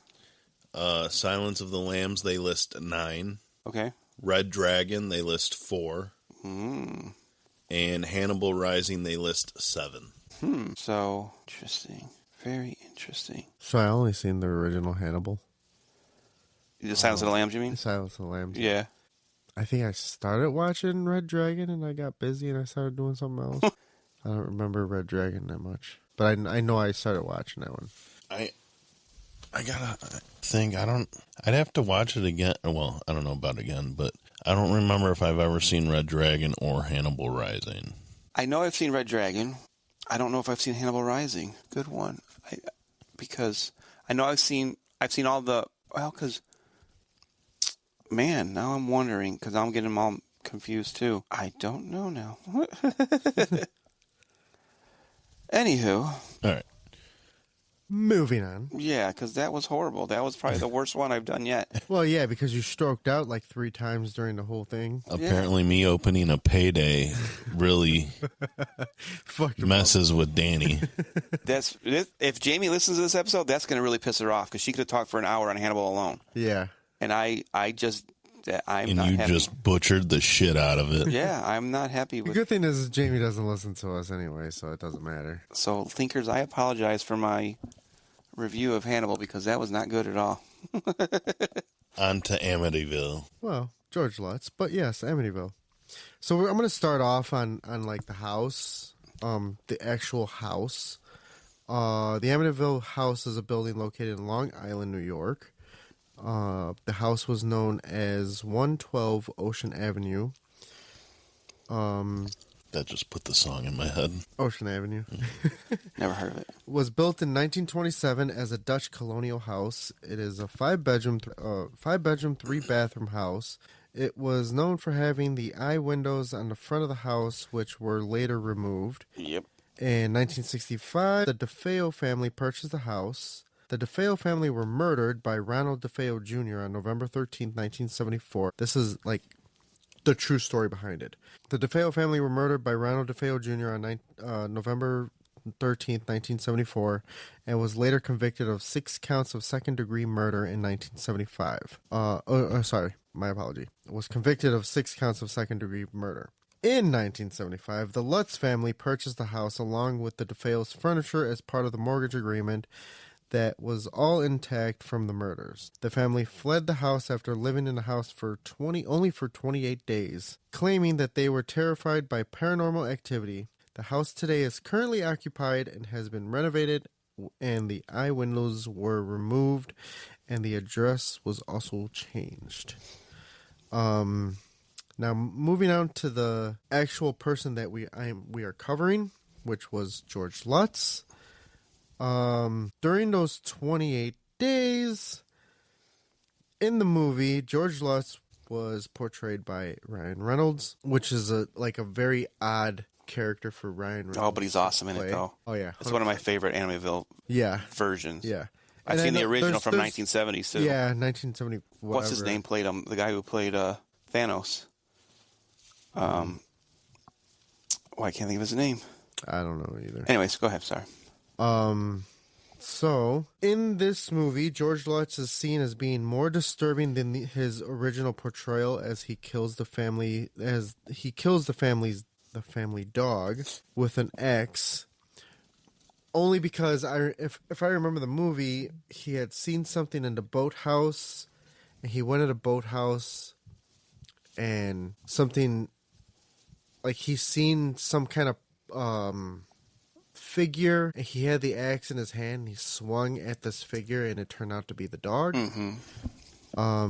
Silence of the Lambs, they list 9. Okay. Red Dragon, they list 4. And Hannibal Rising, they list 7. So, interesting. Very interesting. So I only seen the original Hannibal. The Silence of the Lambs, you mean? Silence of the Lambs. Yeah. I think I started watching Red Dragon and I got busy and I started doing something else. I don't remember Red Dragon that much. But I know I started watching that one. I gotta think. I'd have to watch it again. Well, I don't know about again, but I don't remember if I've ever seen Red Dragon or Hannibal Rising. I know I've seen Red Dragon. I don't know if I've seen Hannibal Rising. Good one. Because I know I've seen all the, because, man, now I'm wondering, because I'm getting them all confused too. I don't know now. Anywho. All right. Moving on. Yeah, because that was horrible. That was probably the worst one I've done yet. Well, yeah, because you stroked out like 3 times during the whole thing. Apparently, me opening a payday really messes with Danny. If Jamie listens to this episode, that's going to really piss her off because she could have talked for an hour on Hannibal alone. Yeah. And I I'm And not you happy. just butchered the shit out of it. Yeah, I'm not happy The with. good thing is Jamie doesn't listen to us anyway, so it doesn't matter. So, thinkers, I apologize for my review of Hannibal because that was not good at all. On to Amityville. Well, George Lutz, but yes, Amityville. So I'm going to start off on like the house, the actual house. The Amityville house is a building located in Long Island, New York. The house was known as 112 Ocean Avenue. That just put the song in my head. Ocean Avenue. Never heard of it. Was built in 1927 as a Dutch colonial house. It is a five-bedroom, three-bathroom house. It was known for having the eye windows on the front of the house, which were later removed. Yep. In 1965, the DeFeo family purchased the house. The DeFeo family were murdered by Ronald DeFeo Jr. on November 13, 1974. This is like the true story behind it. The DeFeo family were murdered by Ronald DeFeo Jr. on November 13th, 1974, and was later convicted of 6 counts of second-degree murder in 1975. Sorry, my apology. Was convicted of 6 counts of second-degree murder. In 1975, the Lutz family purchased the house along with the DeFeo's furniture as part of the mortgage agreement that was all intact from the murders. The family fled the house after living in the house for only 28 days, claiming that they were terrified by paranormal activity. The house today is currently occupied and has been renovated, and the eye windows were removed, and the address was also changed. Now moving on to the actual person that we are covering, which was George Lutz. During those 28 days in the movie, George Lutz was portrayed by Ryan Reynolds, which is a very odd character for Ryan Reynolds. Oh, but he's awesome in it, though. Oh, yeah. It's one of my favorite Amityville versions. Yeah. I've seen the original from 1970s, too. Yeah, 1970. Whatever. What's his name played him? The guy who played Thanos. I can't think of his name. I don't know either. Anyways, go ahead. Sorry. So in this movie, George Lutz is seen as being more disturbing than his original portrayal, as he kills the family dog with an axe. Only because if I remember the movie, he had seen something in the boathouse, and he went to the boathouse, and something like he's seen some kind of figure, and he had the axe in his hand, and he swung at this figure, and it turned out to be the dog. Mm-hmm.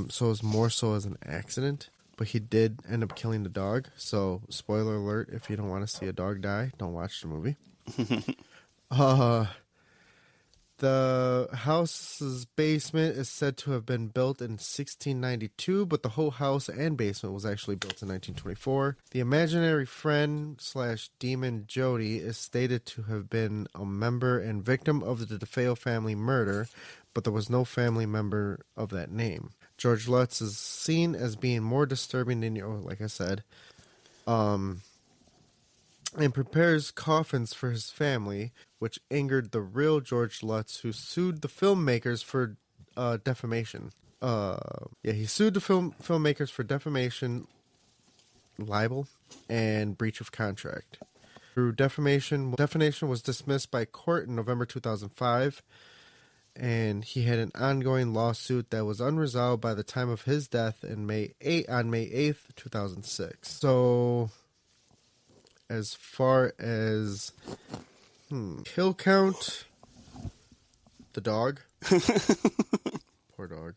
So it was more so as an accident, but he did end up killing the dog. So spoiler alert, if you don't want to see a dog die, don't watch the movie. The house's basement is said to have been built in 1692, but the whole house and basement was actually built in 1924. The imaginary friend / demon Jody is stated to have been a member and victim of the DeFeo family murder, but there was no family member of that name. George Lutz is seen as being more disturbing than like I said, and prepares coffins for his family, which angered the real George Lutz, who sued the filmmakers for defamation. He sued the filmmakers for defamation, libel, and breach of contract. Through defamation was dismissed by court in November 2005, and he had an ongoing lawsuit that was unresolved by the time of his death on May 8th, 2006. So, as far as kill count, the dog, poor dog.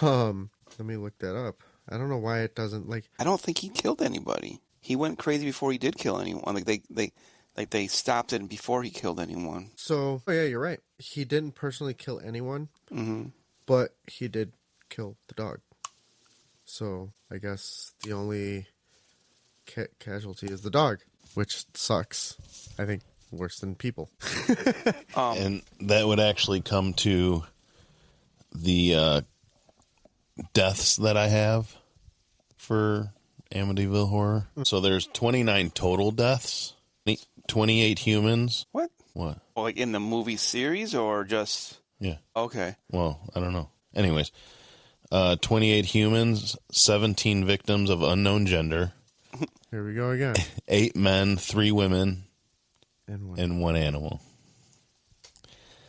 Let me look that up. I don't know why it doesn't I don't think he killed anybody. He went crazy before he did kill anyone. They stopped it before he killed anyone. So, yeah, you're right. He didn't personally kill anyone, but he did kill the dog. So I guess the only casualty is the dog, which sucks. I think worse than people. And that would actually come to the deaths that I have for Amityville Horror. So there's 29 total deaths, 28 humans. What? What? Like in the movie series or just... Yeah. Okay. Well, I don't know. Anyways, 28 humans, 17 victims of unknown gender. Here we go again. 8 men, 3 women, And and 1 animal.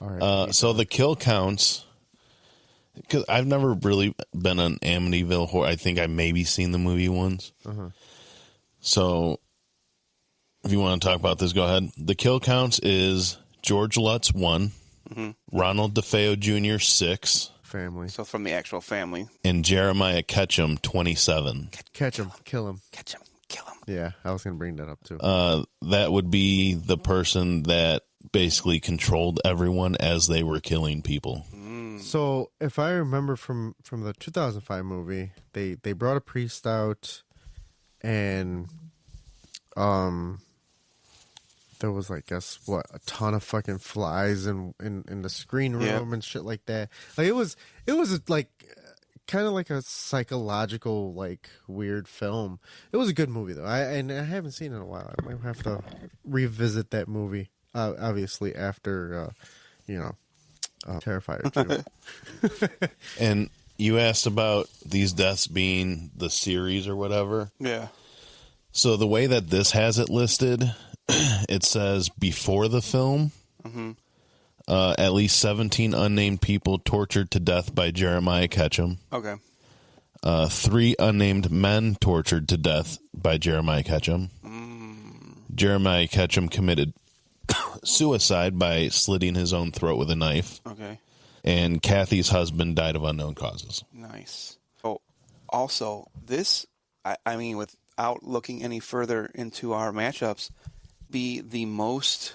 All right. So the kill counts, because I've never really been an Amityville horror. I think I maybe seen the movie once. So if you want to talk about this, go ahead. The kill counts is George Lutz 1, Ronald DeFeo Jr. 6, family. So from the actual family. and Jeremiah Ketchum 27. Catch him. Kill him. Catch him. Kill him. Yeah, I was going to bring that up too. That would be the person that basically controlled everyone as they were killing people. So if I remember from the 2005 movie, they brought a priest out, and there was like, guess what, a ton of fucking flies in the screen room and shit like that. Like it was like kind of like a psychological, like, weird film. It was a good movie though. I haven't seen it in a while. I might have to revisit that movie. Obviously after Terrifier 2. And you asked about these deaths being the series or whatever. Yeah. So the way that this has it listed, it says before the film, at least 17 unnamed people tortured to death by Jeremiah Ketchum. Okay. 3 unnamed men tortured to death by Jeremiah Ketchum. Jeremiah Ketchum committed suicide by slitting his own throat with a knife. Okay. And Kathy's husband died of unknown causes. Nice. Oh, also, this, I mean, without looking any further into our matchups, be the most,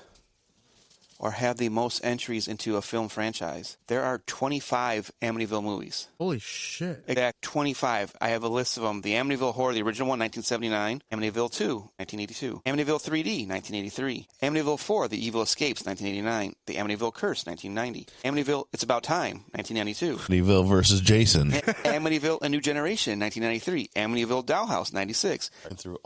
or have the most entries into a film franchise. There are 25 Amityville movies. Holy shit. Exact 25. I have a list of them. The Amityville Horror, the original one, 1979. Amityville 2, 1982. Amityville 3D, 1983. Amityville 4, The Evil Escapes, 1989. The Amityville Curse, 1990. Amityville It's About Time, 1992. Amityville versus Jason. Amityville A New Generation, 1993. Amityville Dollhouse, 96.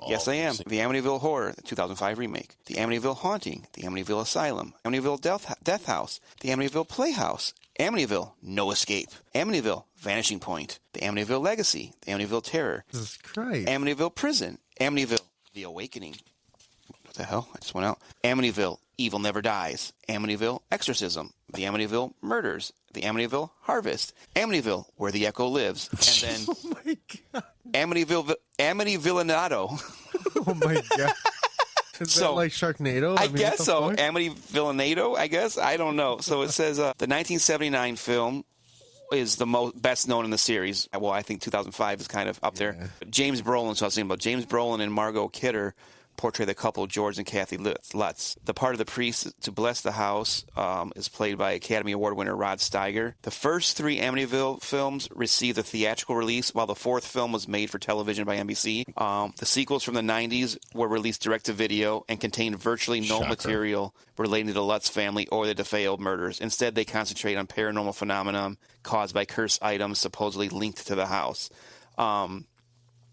Yes, I am. The Amityville Horror, 2005 remake. The Amityville Haunting. The Amityville Asylum. Amityville Death House. The Amityville Playhouse. Amityville No Escape. Amityville Vanishing Point. The Amityville Legacy. The Amityville Terror. Jesus Christ. Amityville Prison. Amityville The Awakening. What the hell? I just went out. Amityville Evil Never Dies. Amityville Exorcism. The Amityville Murders. The Amityville Harvest. Amityville Where the Echo Lives. And then Oh my god. Amityvillenado. Oh my god. Is that like Sharknado? I mean, guess what the so. fuck? Amityvillenado, I guess. I don't know. So it says the 1979 film is the best known in the series. Well, I think 2005 is kind of up there. James Brolin, so I was thinking about James Brolin and Margot Kidder portray the couple George and Kathy Lutz. The part of the priest to bless the house is played by Academy Award winner Rod Steiger. The first 3 Amityville films received a theatrical release, while the 4th film was made for television by NBC. The sequels from the 90s were released direct-to-video and contained virtually no material relating to the Lutz family or the DeFeo murders. Instead, they concentrate on paranormal phenomenon caused by cursed items supposedly linked to the house.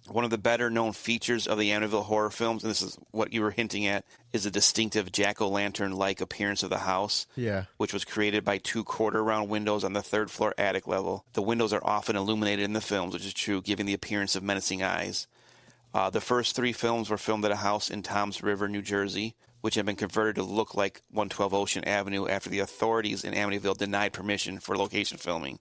One of the better-known features of the Amityville horror films, and this is what you were hinting at, is the distinctive jack-o'-lantern-like appearance of the house, which was created by 2 quarter-round windows on the 3rd-floor attic level. The windows are often illuminated in the films, which is true, giving the appearance of menacing eyes. The first 3 films were filmed at a house in Toms River, New Jersey, which had been converted to look like 112 Ocean Avenue after the authorities in Amityville denied permission for location filming.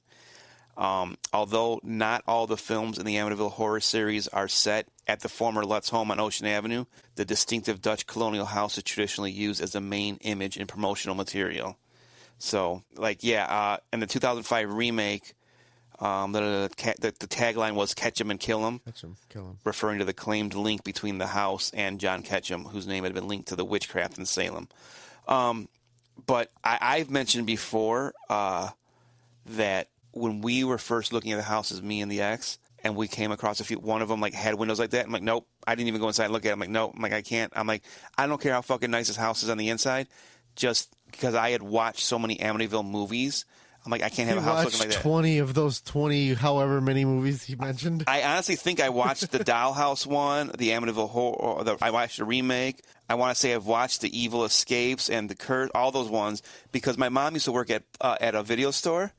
Although not all the films in the Amityville horror series are set at the former Lutz home on Ocean Avenue, the distinctive Dutch colonial house is traditionally used as the main image in promotional material. So, in the 2005 remake, the tagline was "Catch 'em and kill 'em," referring to the claimed link between the house and John Ketchum, whose name had been linked to the witchcraft in Salem. But I've mentioned before that when we were first looking at the houses, me and the ex, and we came across one of them had windows like that. I'm like, nope. I didn't even go inside and look at it. I'm like, nope. I'm like, I can't. I'm like, I don't care how fucking nice this house is on the inside, just because I had watched so many Amityville movies. I'm like, I can't have a house looking like that. 20 of those 20, however many movies he mentioned. I honestly think I watched the Dollhouse one, the Amityville horror. I watched the remake. I want to say I've watched the Evil Escapes and the Curse, all those ones, because my mom used to work at a video store.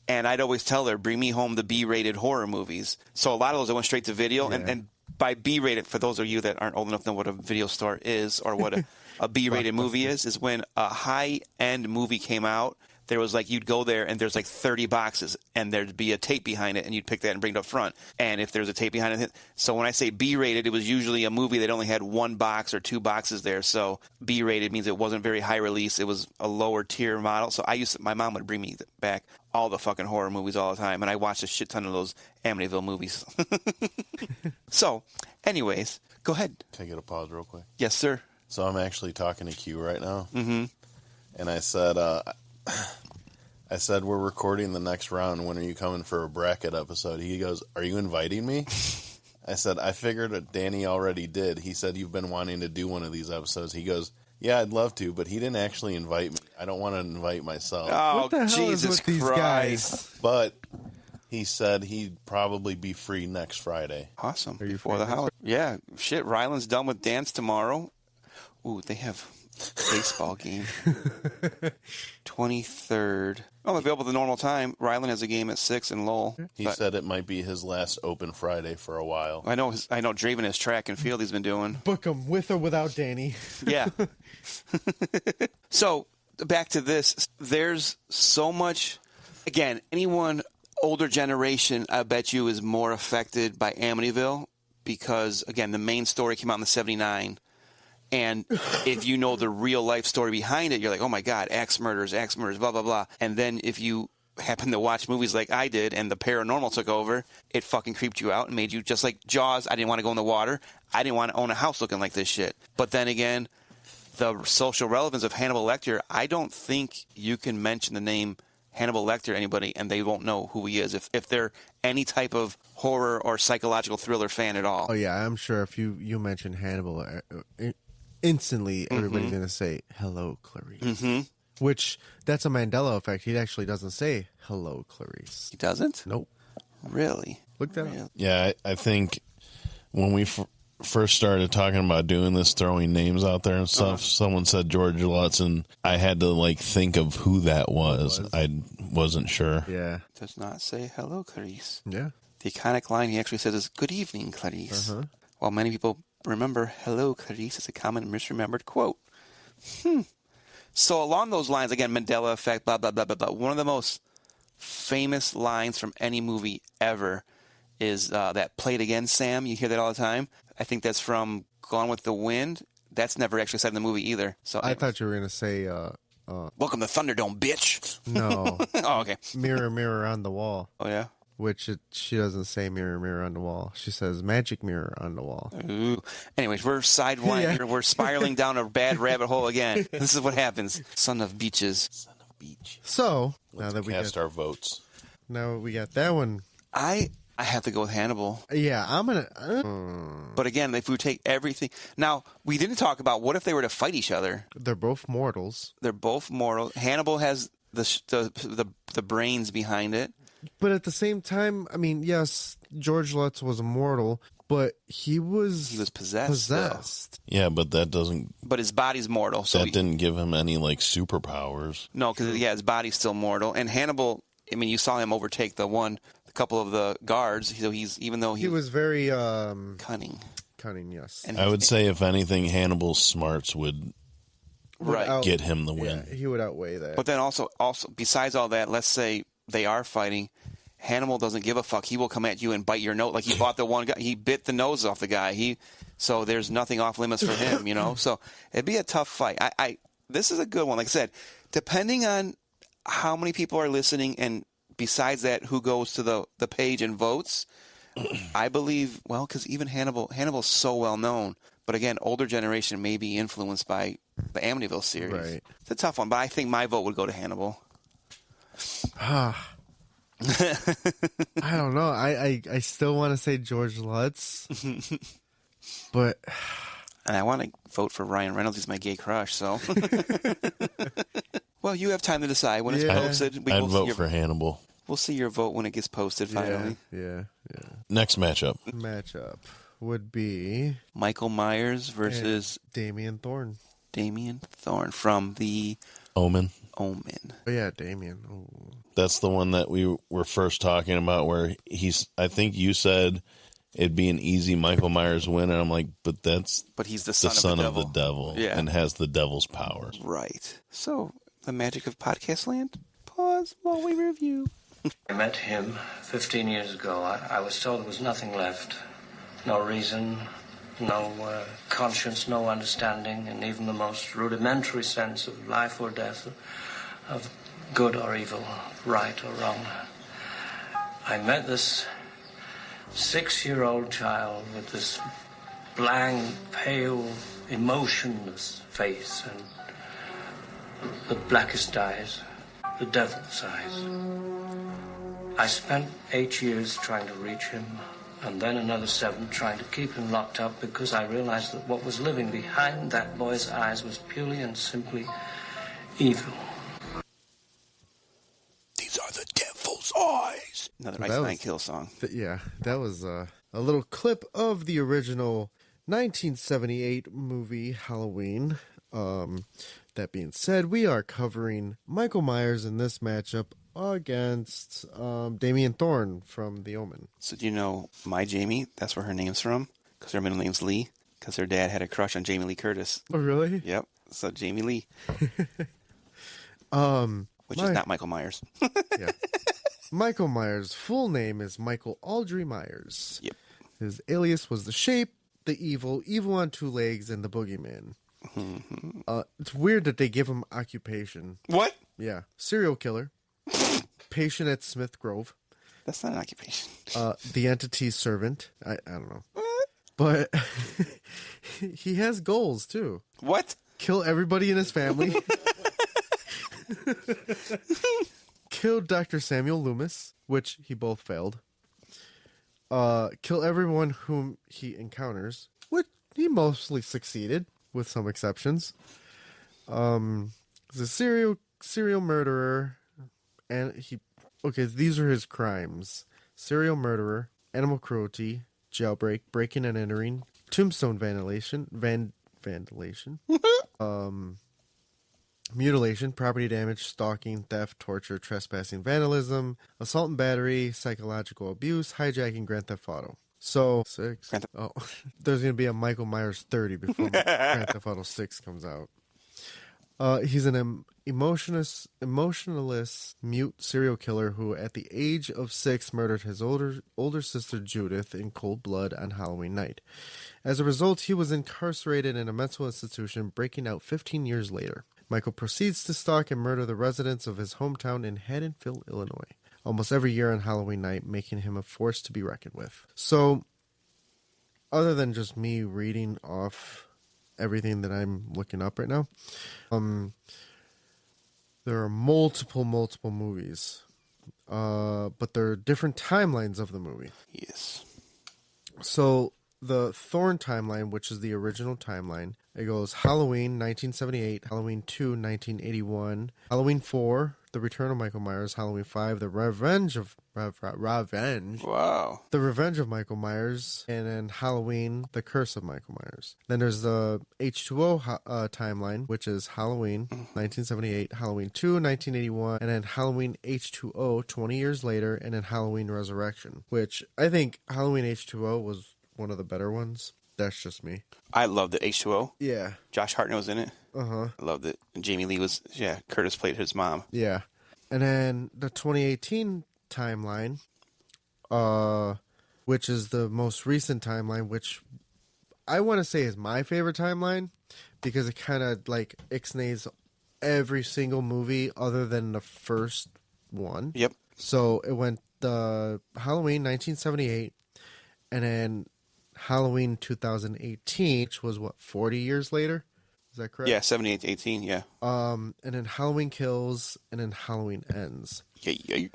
And I'd always tell her, bring me home the B-rated horror movies. So a lot of those I went straight to video. Yeah. And by B-rated, for those of you that aren't old enough to know what a video store is or what a B-rated movie is when a high-end movie came out, there was like, you'd go there and there's like 30 boxes and there'd be a tape behind it and you'd pick that and bring it up front. And if there's a tape behind it, so when I say B-rated, it was usually a movie that only had one box or two boxes there. So B-rated means it wasn't very high release. It was a lower tier model. So my mom would bring me back all the fucking horror movies all the time. And I watched a shit ton of those Amityville movies. So anyways, go ahead. Can I get a pause real quick? Yes, sir. So I'm actually talking to Q right now. Mm-hmm. And I said, we're recording the next round. When are you coming for a bracket episode? He goes, are you inviting me? I said, I figured that Danny already did. He said, you've been wanting to do one of these episodes. He goes, yeah, I'd love to, but he didn't actually invite me. I don't want to invite myself. Oh, What the hell Jesus is with these Christ. guys? But he said he'd probably be free next Friday. Awesome. Are you Before free the next holiday. Yeah. Shit, Ryland's done with dance tomorrow. Ooh, they have baseball game. 23rd. Oh, available the normal time. Ryland has a game at 6 in Lowell. He But said it might be his last open Friday for a while. I know Draven has track and field he's been doing. Book them with or without Danny. Yeah. So, back to this. There's so much. Again, anyone older generation, I bet you, is more affected by Amityville because, again, the main story came out in the 79. And if you know the real life story behind it, you're like, oh my God, axe murders, blah, blah, blah. And then if you happen to watch movies like I did and the paranormal took over, it fucking creeped you out and made you just like Jaws. I didn't want to go in the water. I didn't want to own a house looking like this shit. But then again, the social relevance of Hannibal Lecter, I don't think you can mention the name Hannibal Lecter to anybody and they won't know who he is if they're any type of horror or psychological thriller fan at all. Oh, yeah, I'm sure if you mention Hannibal, instantly everybody's going to say, hello, Clarice. Mm-hmm. Which, that's a Mandela effect. He actually doesn't say, hello, Clarice. He doesn't? Nope. Really? Look that up. Yeah, I think when we first started talking about doing this, throwing names out there and stuff, someone said George Lutz, and I had to like think of who that was. I wasn't sure. Yeah. Does not say hello, Clarice. Yeah. The iconic line he actually says is, good evening, Clarice. While many people remember hello, Clarice is a common and misremembered quote. So along those lines, again, Mandela effect, blah, blah, blah, blah, blah. One of the most famous lines from any movie ever is that "Play it again, Sam." You hear that all the time. I think that's from Gone with the Wind. That's never actually said in the movie either. So I thought you were going to say, welcome to Thunderdome, bitch. no, Oh, okay. mirror, mirror on the wall. Oh, yeah? Which she doesn't say mirror, mirror on the wall. She says magic mirror on the wall. Ooh. Anyways, we're sidewinding. Yeah. We're spiraling down a bad rabbit hole again. This is what happens. Son of beaches. Son of beach. So, Let's cast our votes. now we got that one. I have to go with Hannibal. Yeah, I'm going to... But again, if we take everything... Now, we didn't talk about what if they were to fight each other. they're both mortals. They're both mortal. Hannibal has the brains behind it. But at the same time, I mean, yes, George Lutz was immortal, but he was possessed. Yeah, but that doesn't. But his body's mortal. So That didn't give him any like superpowers. No, because his body's still mortal. And Hannibal, I mean, you saw him overtake a couple of the guards. So he was very cunning. cunning, yes. And I would say, if anything, Hannibal's smarts would right. get him the win. Yeah, he would outweigh that. But then also besides all that, let's say they are fighting. Hannibal doesn't give a fuck. He will come at you and bite your nose. Like he bought the one guy. He bit the nose off the guy. So there's nothing off limits for him, you know. So it'd be a tough fight. This is a good one. Like I said, depending on how many people are listening, and besides that, who goes to the page and votes, I believe. Well, because even Hannibal's so well known. But again, older generation may be influenced by the Amityville series. Right. It's a tough one, but I think my vote would go to Hannibal. I don't know. I still want to say George Lutz, but And I want to vote for Ryan Reynolds. He's my gay crush. So, well, you have time to decide when it's Yeah. posted. I'd vote for Hannibal. We'll see your vote when it gets posted. Finally, yeah. Next matchup. Matchup would be Michael Myers versus Damien Thorne. Damien Thorne from the Omen. Omen. Oh, yeah, Damien. Oh. That's the one that we were first talking about where I think you said it'd be an easy Michael Myers win, and I'm like, but he's the the son of the devil Yeah. and has the devil's powers. Right. So, the magic of podcast land. Pause while we review. I met him 15 years ago. I was told there was nothing left. No reason, no conscience, no understanding, and even the most rudimentary sense of life or death, of good or evil, right or wrong. I met this 6-year-old child with this blank, pale, emotionless face and the blackest eyes, the devil's eyes. I spent 8 years trying to reach him, and then another 7 trying to keep him locked up because I realized that what was living behind that boy's eyes was purely and simply evil. These are the devil's eyes. Another Ice Nine Kill song. Yeah, that was a little clip of the original 1978 movie Halloween. That being said, we are covering Michael Myers in this matchup against Damien Thorne from The Omen. So do you know my Jamie? That's where her name's from. Because her middle name's Lee. Because her dad had a crush on Jamie Lee Curtis. Oh, really? Yep. So Jamie Lee. Which is not Michael Myers. Yeah. Michael Myers' full name is Michael Aldrey Myers. Yep. His alias was the Shape, the Evil on 2 legs, and the Boogeyman. It's weird that they give him occupation. What? Yeah. Serial killer. Patient at Smith Grove. That's not an occupation. The entity's servant. I don't know. But he has goals, too. What? Kill everybody in his family. Kill Dr. Samuel Loomis, which he both failed. Kill everyone whom he encounters, which he mostly succeeded, with some exceptions. He's a serial murderer, and these are his crimes: serial murderer, animal cruelty, jailbreak, breaking and entering, tombstone vandalization, mutilation, property damage, stalking, theft, torture, trespassing, vandalism, assault and battery, psychological abuse, hijacking, grand theft auto. So 6. Oh, there's gonna be a Michael Myers 30 before Grand Theft Auto 6 comes out. He's an emotionless, mute serial killer who, at the age of 6, murdered his older sister Judith in cold blood on Halloween night. As a result, he was incarcerated in a mental institution, breaking out 15 years later. Michael proceeds to stalk and murder the residents of his hometown in Haddonfield, Illinois, almost every year on Halloween night, making him a force to be reckoned with. So, other than just me reading off everything that I'm looking up right now, there are multiple movies, but there are different timelines of the movie. Yes. So the Thorne timeline, which is the original timeline, it goes Halloween 1978, Halloween 2 1981, Halloween 4 The Return of Michael Myers, Halloween 5 The Revenge of Wow. The Revenge of Michael Myers, and then Halloween The Curse of Michael Myers. Then there's the H2O timeline, which is Halloween 1978, Halloween 2 1981, and then Halloween H2O 20 years later, and then Halloween Resurrection, which I think Halloween H2O was one of the better ones. That's just me. I loved it. H2O. Yeah. Josh Hartnett was in it. Uh-huh. I loved it. And Jamie Lee was, Curtis played his mom. Yeah. And then the 2018 timeline, which is the most recent timeline, which I want to say is my favorite timeline, because it kind of like ixnays every single movie other than the first one. Yep. So it went the Halloween 1978, and then Halloween 2018, which was 40 years later? Is that correct? Yeah, 78 to 18, yeah. And then Halloween Kills, and then Halloween Ends. Yeah.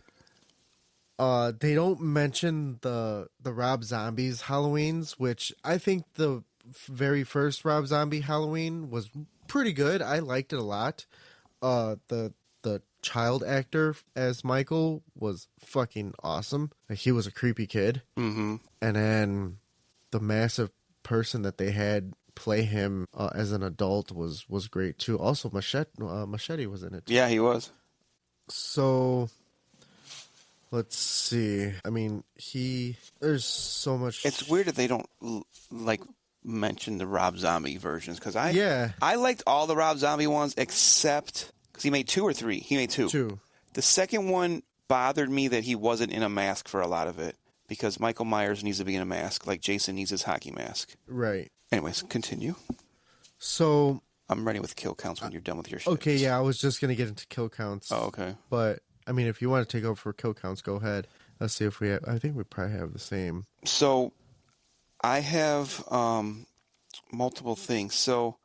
They don't mention the Rob Zombie's Halloweens, which I think the very first Rob Zombie Halloween was pretty good. I liked it a lot. The child actor as Michael was fucking awesome. Like, he was a creepy kid. Mm-hmm. And then the massive person that they had play him as an adult was great too. Also, Machete was in it too. Yeah, he was. So let's see. I mean, there's so much. It's weird that they don't mention the Rob Zombie versions, because I liked all the Rob Zombie ones except because he made 2 or 3. He made 2. 2. The second one bothered me that he wasn't in a mask for a lot of it, because Michael Myers needs to be in a mask like Jason needs his hockey mask. Right. Anyways, continue. So I'm ready with kill counts when you're done with your shit. Okay, yeah, I was just gonna get into kill counts. Oh, okay. But I mean, if you want to take over for kill counts, go ahead. Let's see if we have. I think we probably have the same. So I have multiple things. So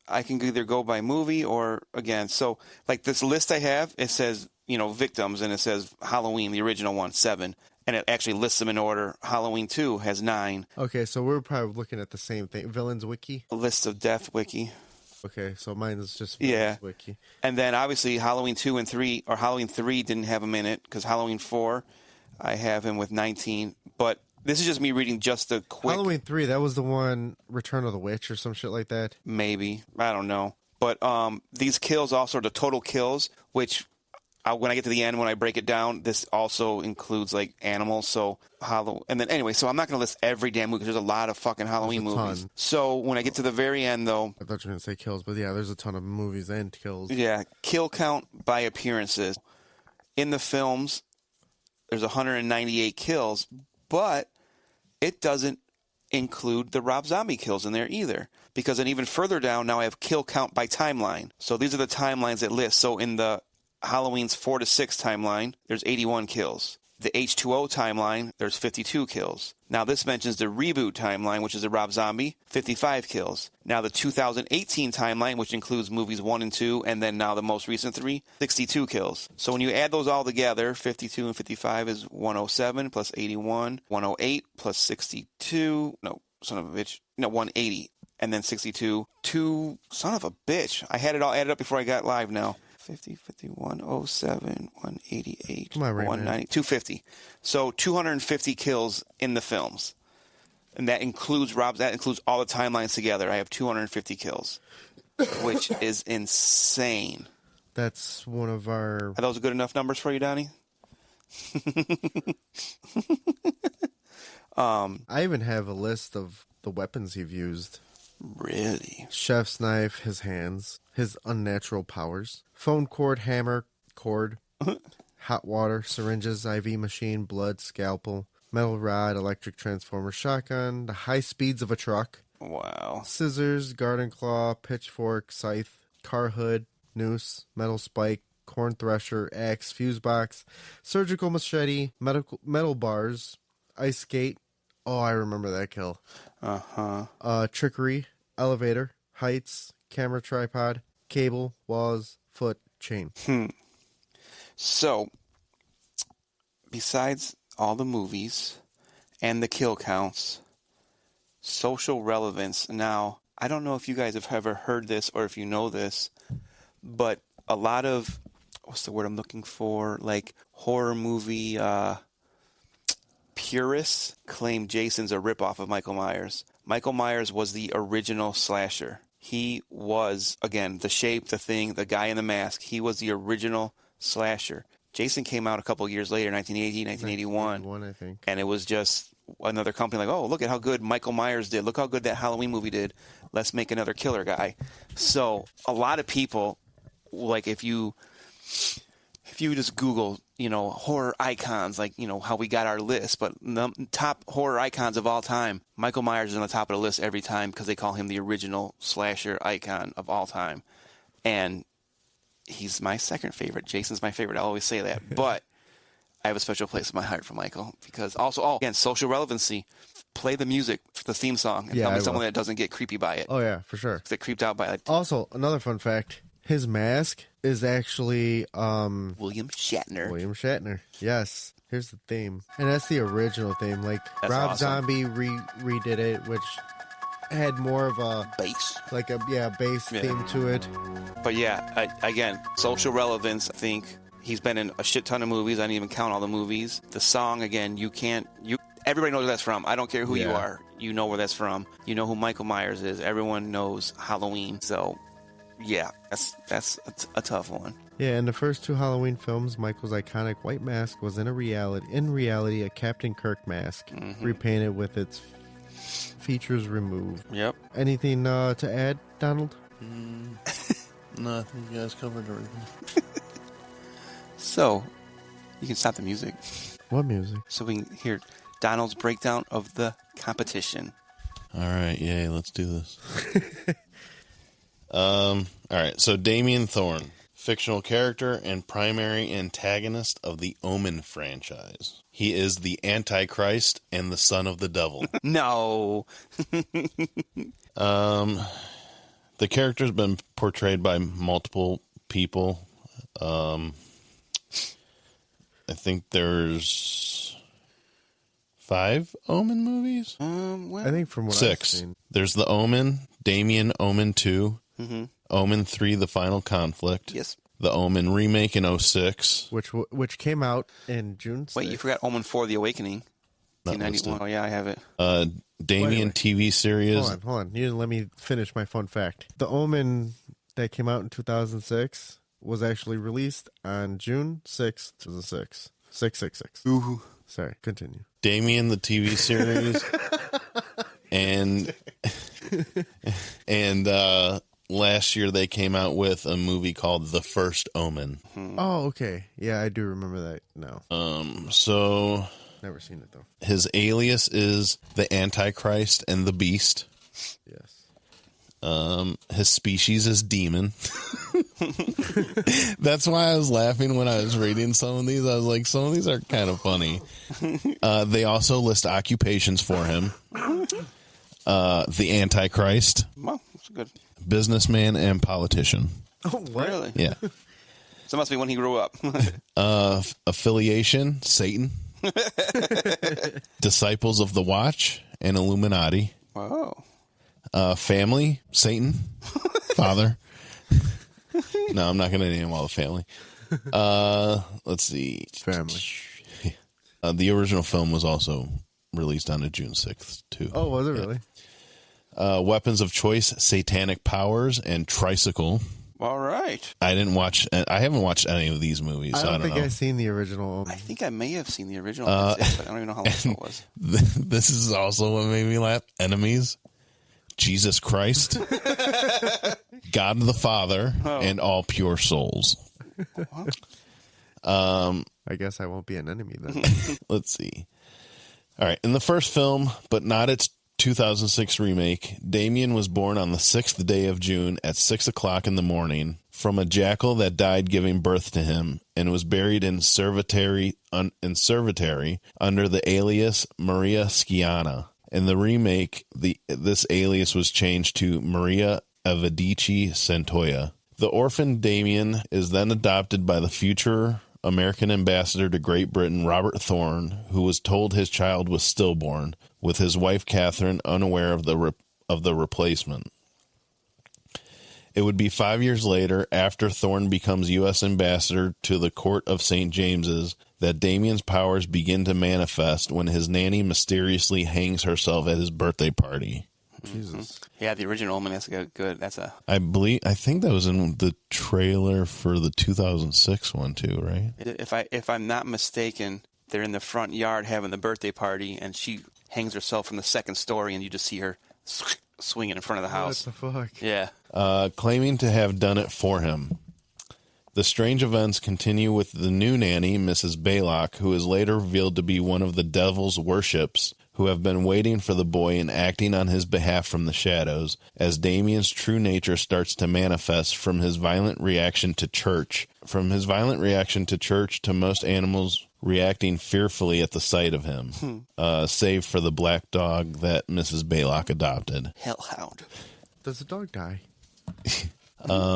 I can either go by movie or again. So like this list I have, it says victims, and it says Halloween, the original one, 7. And it actually lists them in order. Halloween 2 has 9. Okay, so we're probably looking at the same thing. Villains Wiki? A list of death wiki. Okay, so mine is just Villains Wiki. And then obviously Halloween 2 and 3, or Halloween 3 didn't have him in it, because Halloween 4, I have him with 19. But this is just me reading just the quick. Halloween 3, that was the one, Return of the Witch or some shit like that? Maybe. I don't know. But these kills also are the total kills, which... when I get to the end, when I break it down, this also includes like animals. So and then anyway, so I'm not going to list every damn movie because there's a lot of fucking Halloween movies. Ton. So when I get to the very end, though, I thought you were going to say kills, but yeah, there's a ton of movies and kills. Yeah, kill count by appearances in the films. There's 198 kills, but it doesn't include the Rob Zombie kills in there either. Because then even further down, now I have kill count by timeline. So these are the timelines that list. So in the Halloween's 4 to 6 timeline, there's 81 kills. The H2O timeline, there's 52 kills. Now this mentions the reboot timeline, which is the Rob Zombie, 55 kills. Now the 2018 timeline, which includes movies 1 and 2, and then now the most recent 3, 62 kills. So when you add those all together, 52 and 55 is 107 plus 81, 108 plus 62, no, son of a bitch, no, 180, and then 62, son of a bitch. I had it all added up before I got live now. 50, 51, 07, 188, 190, 250. So 250 kills in the films. And that includes all the timelines together. I have 250 kills, which is insane. That's one of our... Are those good enough numbers for you, Donnie? I even have a list of the weapons you've used. Really? Chef's knife, his hands, his unnatural powers, phone cord, hammer, cord, hot water, syringes, IV machine, blood, scalpel, metal rod, electric transformer, shotgun, the high speeds of a truck. Wow. Scissors, garden claw, pitchfork, scythe, car hood, noose, metal spike, corn thresher, axe, fuse box, surgical machete, metal bars, ice skate. Oh, I remember that kill. Trickery, elevator, heights, camera tripod, cable, walls, foot, chain. So, besides all the movies and the kill counts, social relevance. Now, I don't know if you guys have ever heard this or if you know this, but a lot of, what's the word I'm looking for? Like horror movie purists claim Jason's a ripoff of Michael Myers. Michael Myers was the original slasher. He was, again, the shape, the thing, the guy in the mask. He was the original slasher. Jason came out a couple years later, 1980, 1981. I think. And it was just another company like, oh, look at how good Michael Myers did. Look how good that Halloween movie did. Let's make another killer guy. So a lot of people, like if you just Google, horror icons, like, how we got our list, but the top horror icons of all time, Michael Myers is on the top of the list every time because they call him the original slasher icon of all time. And he's my second favorite. Jason's my favorite. I always say that. But I have a special place in my heart for Michael because also, again, social relevancy. Play the music, the theme song, and tell me someone that doesn't get creepy by it. Oh, yeah, for sure. Get creeped out by it. Also, another fun fact. His mask is actually William Shatner. William Shatner. Yes. Here's the theme. And that's the original theme. Like That's Rob awesome. Zombie redid it, which had more of a Bass. like a bass theme to it. But yeah, again, social relevance. I think he's been in a shit ton of movies. I didn't even count all the movies. The song, again, Everybody knows where that's from. I don't care who you Yeah. are. You know where that's from. You know who Michael Myers is. Everyone knows Halloween. So, yeah, that's a tough one. Yeah, in the first 2 Halloween films, Michael's iconic white mask was in reality a Captain Kirk mask, repainted with its features removed. Yep. Anything to add, Donald? No, I think you guys covered everything. So, you can stop the music What music? so we can hear Donald's breakdown of the competition. All right, yay, let's do this. All right, so Damien Thorne, fictional character and primary antagonist of the Omen franchise. He is the Antichrist and the son of the devil. No. The character's been portrayed by multiple people. I think there's 5 Omen movies? Well, I think from what 6. I've seen. There's the Omen, Damien Omen 2, Omen 3, The Final Conflict. yes. The Omen remake in 06. Which came out in June 6th. Wait, you forgot Omen 4, The Awakening. Not 1991. listed. Oh, yeah, I have it. Damien Wait. TV series. Hold on. You didn't let me finish my fun fact. The Omen that came out in 2006 was actually released on June 6th, 2006. 666. Ooh. Sorry, continue. Damien the TV series. and last year they came out with a movie called The First Omen. Oh, okay. Yeah, I do remember that now. So Never seen it, though. his alias is the Antichrist and the Beast. Yes. His species is demon. That's why I was laughing when I was reading some of these. I was like, some of these are kind of funny. They also list occupations for him. The Antichrist, Well, that's good. businessman, and politician. Oh, what? Really? Yeah. So it must be when he grew up. Affiliation, Satan. Disciples of the Watch and Illuminati. Wow. Family, Satan. Father. No, I'm not going to name all the family. Let's see. Family. The original film was also released on June 6th, too. Oh, was it really? Weapons of Choice, Satanic Powers, and Tricycle. All right. I haven't watched any of these movies, I so don't think know. I've seen the original. I think I may have seen the original, but I don't even know how long it was. This is also what made me laugh. Enemies, Jesus Christ, God the Father, and all pure souls. I guess I won't be an enemy then. Let's see. All right. In the first film, but not its 2006 remake, Damien was born on the 6th day of June at 6 o'clock in the morning from a jackal that died giving birth to him and was buried in Servitary under the alias Maria Sciana. In the remake, this alias was changed to Maria Evadici Santoya. The orphan Damien is then adopted by the future American ambassador to Great Britain, Robert Thorne, who was told his child was stillborn, with his wife Catherine unaware of the replacement. It would be 5 years later, after Thorne becomes U.S. ambassador to the court of St. James's, that Damien's powers begin to manifest when his nanny mysteriously hangs herself at his birthday party. Jesus. Yeah, the original Omen, that's good. I think that was in the trailer for the 2006 one too, right? If I'm not mistaken, they're in the front yard having the birthday party, and she hangs herself from the second story, and you just see her swinging in front of the house. What the fuck? Yeah. Claiming to have done it for him. The strange events continue with the new nanny, Mrs. Baylock, who is later revealed to be one of the devil's worships, who have been waiting for the boy and acting on his behalf from the shadows, as Damien's true nature starts to manifest from his violent reaction to church. From his violent reaction to church to most animals reacting fearfully at the sight of him, save for the black dog that Mrs. Baylock adopted. Hellhound. Does the dog die?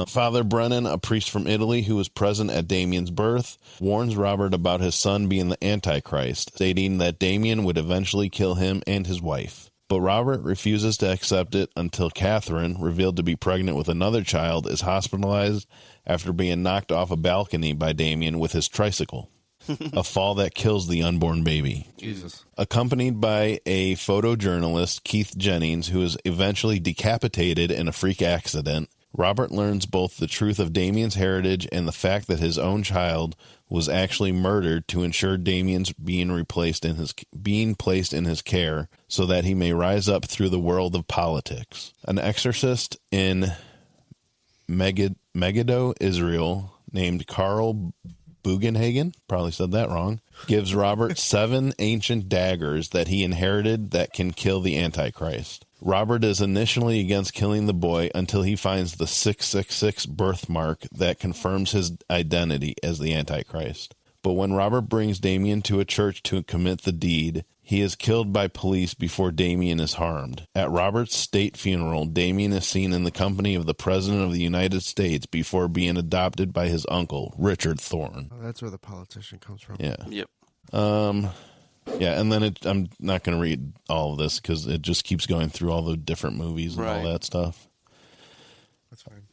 Father Brennan, a priest from Italy who was present at Damien's birth, warns Robert about his son being the Antichrist, stating that Damien would eventually kill him and his wife. But Robert refuses to accept it until Catherine, revealed to be pregnant with another child, is hospitalized after being knocked off a balcony by Damien with his tricycle. a fall that kills the unborn baby. Jesus. Accompanied by a photojournalist, Keith Jennings, who is eventually decapitated in a freak accident, Robert learns both the truth of Damien's heritage and the fact that his own child was actually murdered to ensure Damien's being placed in his care so that he may rise up through the world of politics. An exorcist in Megiddo, Israel, named Carl Bugenhagen, probably said that wrong, gives Robert 7 ancient daggers that he inherited that can kill the Antichrist. Robert is initially against killing the boy until he finds the 666 birthmark that confirms his identity as the Antichrist. But when Robert brings Damien to a church to commit the deed, he is killed by police before Damien is harmed. At Robert's state funeral, Damien is seen in the company of the President of the United States before being adopted by his uncle, Richard Thorne. Oh, that's where the politician comes from. Yeah. Yep. Yeah, and then I'm not going to read all of this because it just keeps going through all the different movies and all that stuff. That's fine.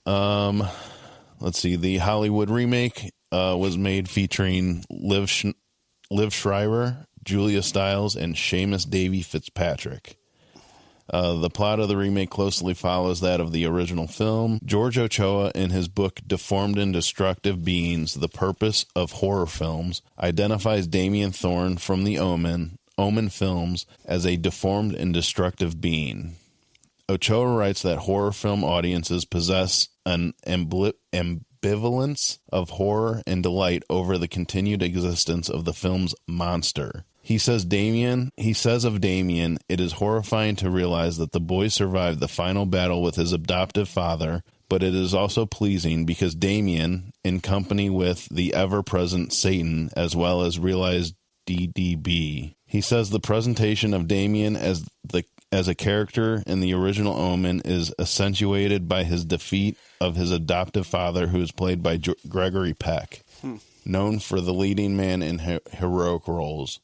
Let's see. The Hollywood remake was made featuring Liv Schreiber, Julia Stiles, and Seamus Davy Fitzpatrick. The plot of the remake closely follows that of the original film. George Ochoa, in his book Deformed and Destructive Beings, The Purpose of Horror Films, identifies Damien Thorne from the Omen films as a deformed and destructive being. Ochoa writes that horror film audiences possess an ambivalence of horror and delight over the continued existence of the film's monster. He says of Damien, it is horrifying to realize that the boy survived the final battle with his adoptive father, but it is also pleasing because Damien, in company with the ever-present Satan, as well as realized DDB. He says the presentation of Damien as a character in the original Omen is accentuated by his defeat of his adoptive father, who is played by Gregory Peck, known for the leading man in heroic roles.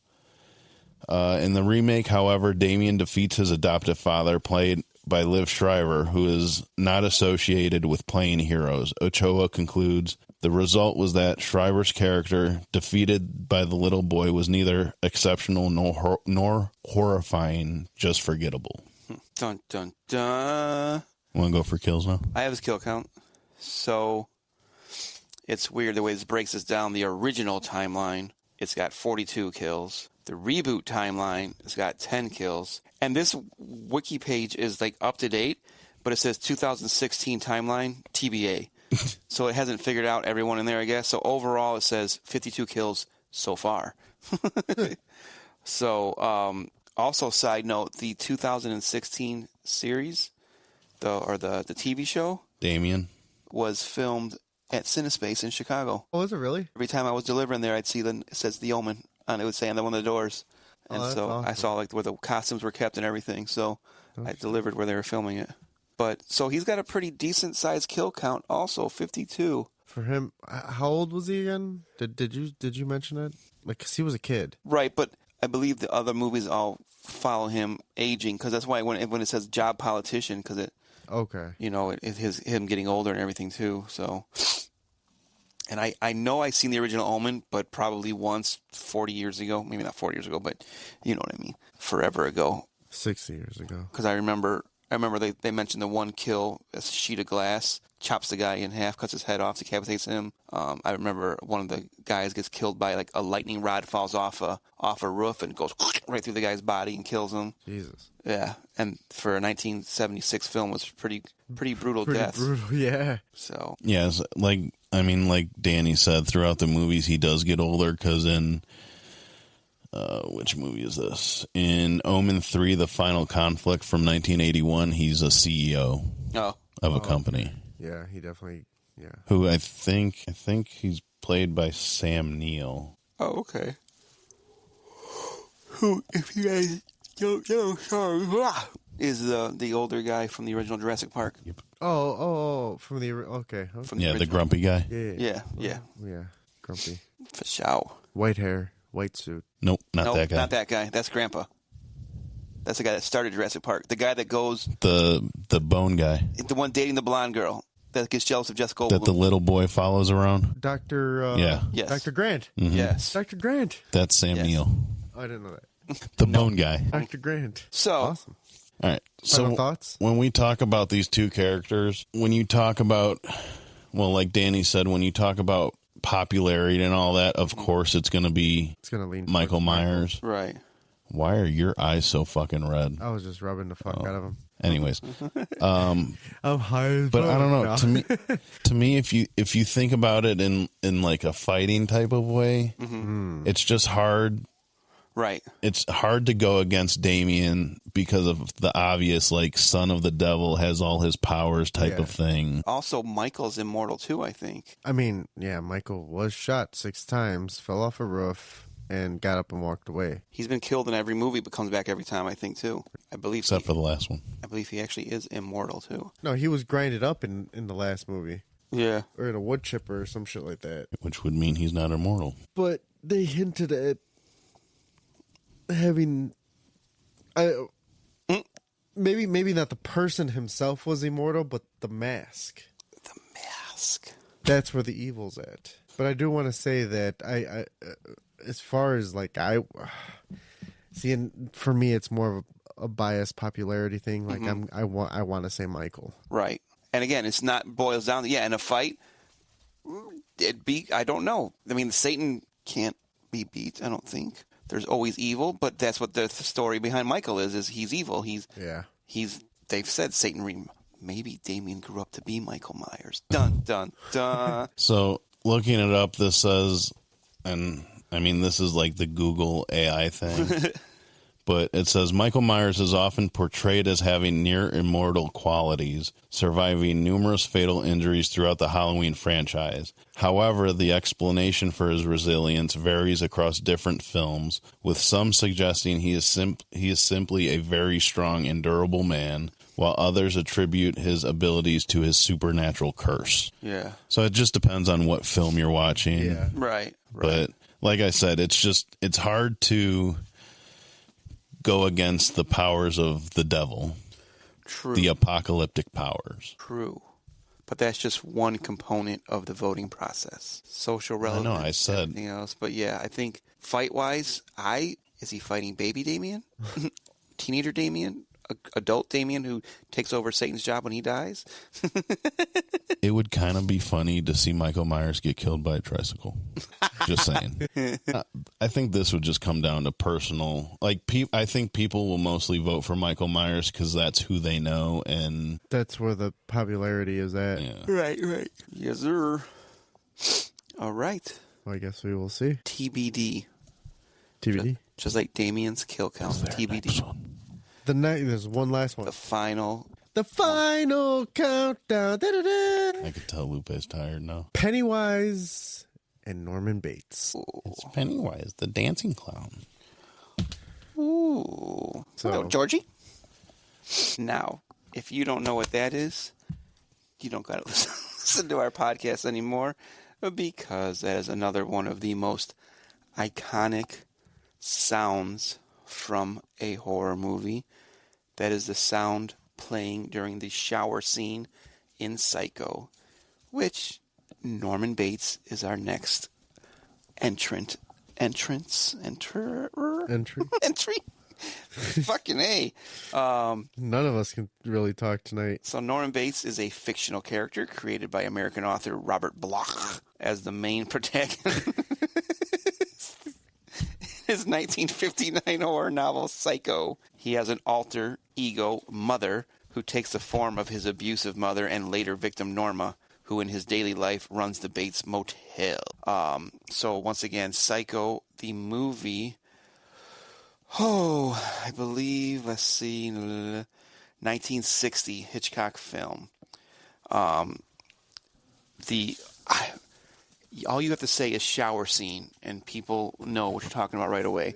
In the remake, however, Damien defeats his adoptive father, played by Liv Schreiber, who is not associated with playing heroes. Ochoa concludes, the result was that Schreiber's character, defeated by the little boy, was neither exceptional nor horrifying, just forgettable. Dun, dun, dun. Want to go for kills now? I have his kill count. So it's weird the way this breaks us down. The original timeline, it's got 42 kills. The reboot timeline has got 10 kills. And this wiki page is like up to date, but it says 2016 timeline, TBA. So it hasn't figured out everyone in there, I guess. So overall, it says 52 kills so far. So, also side note, the 2016 series, the TV show, Damien, was filmed at Cinespace in Chicago. Oh, is it really? Every time I was delivering there, I'd see it says The Omen, and it would say on one of the doors. And so awesome. I saw like where the costumes were kept and everything. So I delivered where they were filming it. But so he's got a pretty decent sized kill count, also 52. For him, how old was he again? Did you mention it? Like, 'cause he was a kid, right? But I believe the other movies all follow him aging, because that's why when it says job politician, because it is him getting older and everything too. So, and I know I seen the original Omen, but probably once 40 years ago, maybe not 40 years ago, but you know what I mean, forever ago, 60 years ago. Because I remember they mentioned the one kill, a sheet of glass, chops the guy in half, cuts his head off, decapitates him. I remember one of the guys gets killed by like a lightning rod falls off a roof and goes right through the guy's body and kills him. Jesus. Yeah, and for a 1976 film was pretty brutal death. Brutal, yeah. So yeah, like Danny said, throughout the movies he does get older, because in which movie is this? In Omen 3, The Final Conflict from 1981, he's a CEO of a company. Okay. Yeah, he definitely, yeah. Who I think he's played by Sam Neill. Oh, okay. Who, if you guys don't know, sorry, is the older guy from the original Jurassic Park. Yep. Oh, from the, okay. From the grumpy guy. Yeah. Yeah, grumpy. for sure. White hair, white suit. Nope, that guy. Not that guy. That's Grandpa. That's the guy that started Jurassic Park. The guy that goes... The bone guy. The one dating the blonde girl. that gets jealous of Jessica Goldblum. That the little boy follows around. Dr. Yeah. Yes. Dr. Grant. Mm-hmm. Yes. Dr. Grant. That's Sam Yes. Neill, I didn't know that. the bone guy. Dr. Grant. So, Awesome. All right. Final So thoughts? when we talk about these two characters, when you talk about, well, like Danny said, when you talk about popularity and all that, of course it's going to be It's gonna lean Michael towards Michael. Myers. right. Why are your eyes so fucking red? I was just rubbing the fuck out of him. Anyways, I'm high as but I don't know. fuck. To me, if you think about it in like a fighting type of way, it's just hard. Right. It's hard to go against Damien because of the obvious, like, son of the devil has all his powers type of thing. Also, Michael's immortal too, I think. I mean, yeah, Michael was shot 6 times, fell off a roof, and got up and walked away. He's been killed in every movie, but comes back every time, I think, too. I believe Except for the last one. I believe he actually is immortal, too. No, he was grinded up in the last movie. Yeah. Or in a wood chipper or some shit like that. Which would mean he's not immortal. But they hinted at having... maybe not the person himself was immortal, but the mask. The mask. That's where the evil's at. But I do want to say that I as far as like see, and for me, it's more of a biased popularity thing. Like I want to say Michael. Right. And again, it's not boils down to, in a fight, I don't know. I mean, Satan can't be beat, I don't think. There's always evil, but that's what the story behind Michael is he's evil. They've said Satan, maybe Damien grew up to be Michael Myers. Dun, dun, dun. So, looking it up, this says, and I mean, this is like the Google AI thing, but it says Michael Myers is often portrayed as having near immortal qualities, surviving numerous fatal injuries throughout the Halloween franchise. However, the explanation for his resilience varies across different films, with some suggesting he is simply a very strong and durable man, while others attribute his abilities to his supernatural curse. Yeah. So it just depends on what film you're watching. Yeah. Right. But like I said, it's hard to go against the powers of the devil. True. The apocalyptic powers. True. But that's just one component of the voting process. Social relevance. I know, I said. Everything else. But yeah, I think fight-wise, is he fighting baby Damien? Teenager Damien? Adult Damien who takes over Satan's job when he dies? It would kind of be funny to see Michael Myers get killed by a tricycle. Just saying. I think this would just come down to personal. Like, I think people will mostly vote for Michael Myers because that's who they know, and That's where the popularity is at. yeah. Right. Yes, sir. All right. Well, I guess we will see. TBD. TBD. Just like Damien's kill count. TBD. There's one last one. The final. The final countdown. Da-da-da. I could tell Lupe's tired now. Pennywise and Norman Bates. It's Pennywise, the dancing clown. Ooh. So- Georgie? Now, if you don't know what that is, you don't got to listen to our podcast anymore, because that is another one of the most iconic sounds from a horror movie. That is the sound playing during the shower scene in Psycho, which Norman Bates is our next entry. Fucking A. None of us can really talk tonight. So Norman Bates is a fictional character created by American author Robert Bloch as the main protagonist. His 1959 horror novel Psycho. He has an alter ego mother who takes the form of his abusive mother and later victim Norma, who in his daily life runs the Bates Motel. So once again, Psycho, the movie. I believe, let's see, 1960 Hitchcock film. All you have to say is shower scene, and people know what you're talking about right away.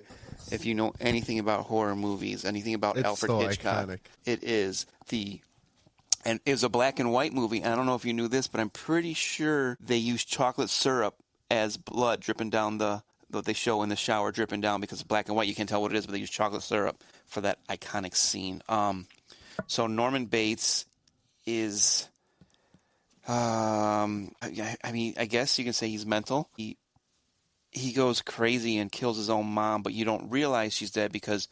If you know anything about horror movies, anything about It's Alfred so Hitchcock, iconic. it is and it was a black and white movie. And I don't know if you knew this, but I'm pretty sure they used chocolate syrup as blood dripping down that they show in the shower dripping down, because it's black and white. You can't tell what it is, but they use chocolate syrup for that iconic scene. So Norman Bates is I mean, I guess you can say he's mental. He goes crazy and kills his own mom, but you don't realize she's dead because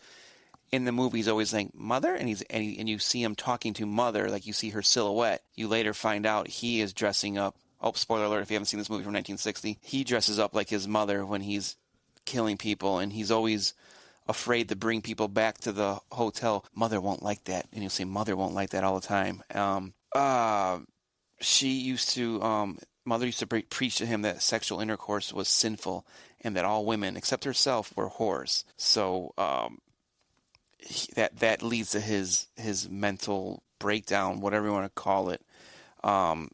in the movie he's always saying mother, and you see him talking to mother, like you see her silhouette. You later find out he is dressing up. Oh, spoiler alert if you haven't seen this movie from 1960. He dresses up like his mother when he's killing people, and he's always afraid to bring people back to the hotel. Mother won't like that, and he'll say mother won't like that all the time. Mother used to preach to him that sexual intercourse was sinful and that all women, except herself, were whores. So that leads to his mental breakdown, whatever you want to call it. I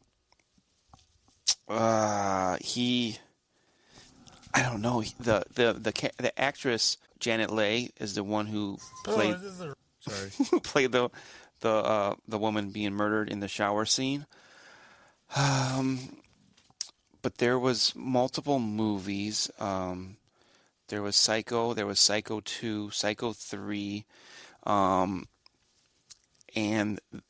don't know. The actress Janet Leigh is the one who played played the woman being murdered in the shower scene. But there was multiple movies. There was Psycho. There was Psycho 2, Psycho 3, and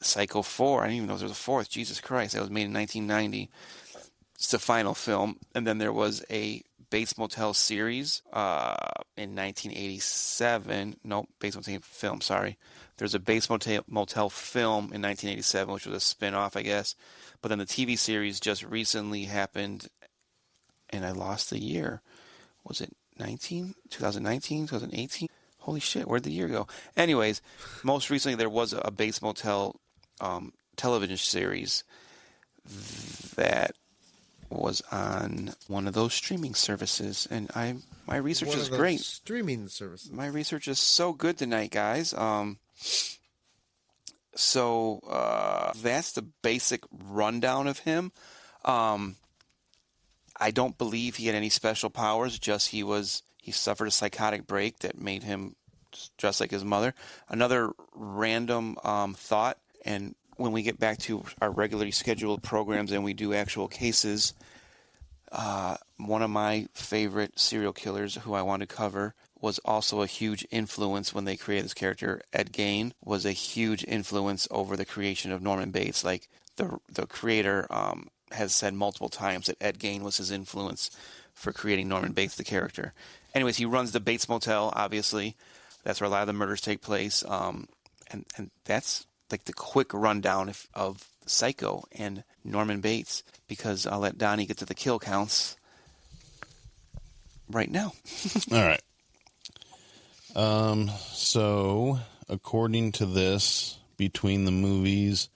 Psycho 4. I didn't even know there was a fourth. Jesus Christ. That was made in 1990. It's the final film. And then there was a Bates Motel series in 1987. No, Bates Motel film, sorry. There's a Bates Motel film in 1987, which was a spin-off, I guess. But then the TV series just recently happened, and I lost the year. Was it 2019, 2018? Holy shit, where'd the year go? Anyways, most recently there was a Bates Motel television series that was on one of those streaming services, and my research is great. Streaming services. My research is so good tonight, guys. So that's the basic rundown of him. I don't believe he had any special powers. Just he suffered a psychotic break that made him dress like his mother. Another random thought, and when we get back to our regularly scheduled programs and we do actual cases, one of my favorite serial killers who I want to cover was also a huge influence when they created this character. Ed Gein was a huge influence over the creation of Norman Bates. Like the creator has said multiple times that Ed Gein was his influence for creating Norman Bates, the character. Anyways, he runs the Bates Motel, obviously. That's where a lot of the murders take place. And that's like the quick rundown of Psycho and Norman Bates, because I'll let Donnie get to the kill counts right now. All right. So according to this, between the movies,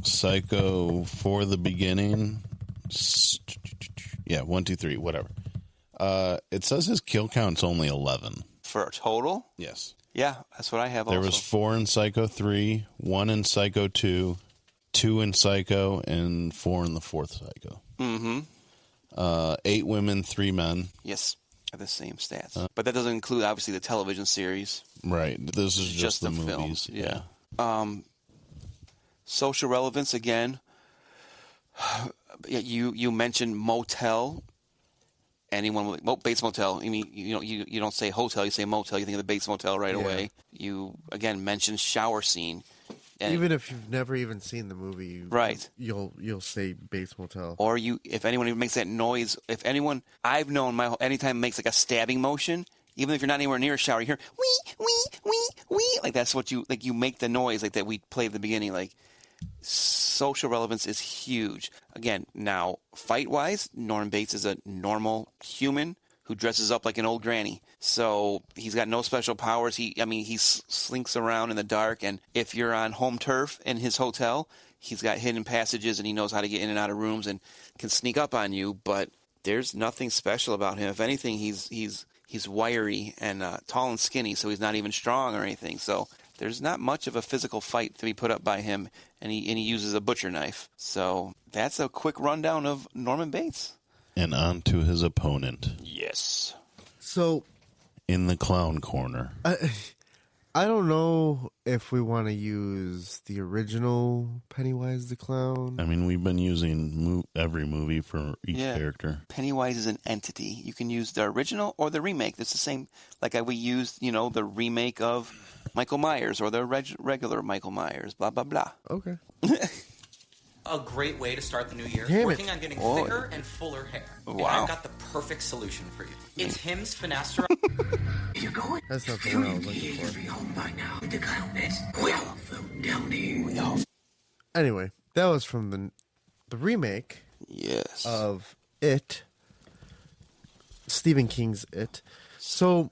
Psycho for the beginning, 1, 2, 3, whatever. It says his kill count's only 11. For a total? Yes. Yeah, that's what I have. There also was 4 in Psycho 3, 1 in Psycho 2, 2 in Psycho, and 4 in the fourth Psycho. Mm-hmm. 8 women, 3 men. Yes, the same stats. But that doesn't include, obviously, the television series. Right. This is just the movies. Films. Yeah. Social relevance, again. You mentioned motel. Anyone with Bates Motel. I mean, you don't say hotel, you say motel. You think of the Bates Motel right away. You again mentioned shower scene. And even if you've never even seen the movie, right? You'll say Bates Motel. Or if anyone even makes that noise, I've known anytime it makes like a stabbing motion, even if you're not anywhere near a shower, you hear wee wee wee wee, like that's what you make the noise like that we played at the beginning. Like, social relevance is huge. Again, now fight-wise, Norman Bates is a normal human who dresses up like an old granny. So he's got no special powers. He slinks around in the dark, and if you're on home turf in his hotel, he's got hidden passages and he knows how to get in and out of rooms and can sneak up on you. But there's nothing special about him. If anything, he's wiry and tall and skinny, so he's not even strong or anything. So there's not much of a physical fight to be put up by him, and he uses a butcher knife. So that's a quick rundown of Norman Bates. And on to his opponent. Yes. So, in the clown corner. I don't know if we want to use the original Pennywise the Clown. I mean, we've been using every movie for each character. Pennywise is an entity. You can use the original or the remake. It's the same. Like we used, the remake of Michael Myers or the regular Michael Myers. Blah blah blah. Okay. a great way to start the new year. Damn it. Working on getting thicker and fuller hair. And Wow. I've got the perfect solution for you. It's Hims Finasteride. You're going. That's not the one I was looking for. Every home by now. The clown is. We all float down here. Anyway, that was from the remake Yes. of It, Stephen King's It. So,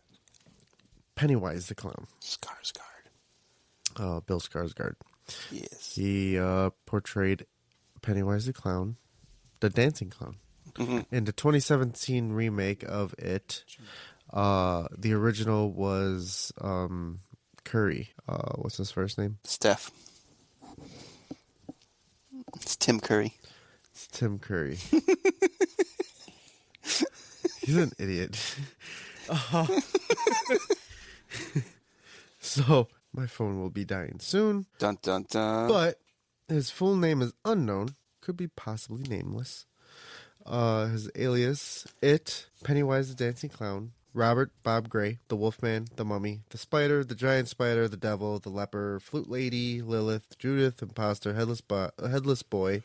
Pennywise the Clown, Skarsgård. Bill Skarsgård. Yes. He portrayed Pennywise the Clown, the dancing clown, in the 2017 remake of It. The original was Curry. What's his first name? Steph. It's Tim Curry. It's Tim Curry. He's an idiot. So, my phone will be dying soon. Dun dun dun. But his full name is unknown. Could be possibly nameless. His alias, It, Pennywise the Dancing Clown, Robert Bob Gray, the Wolfman, the Mummy, the Spider, the Giant Spider, the Devil, the Leper, Flute Lady, Lilith, Judith, Imposter, Headless Boy,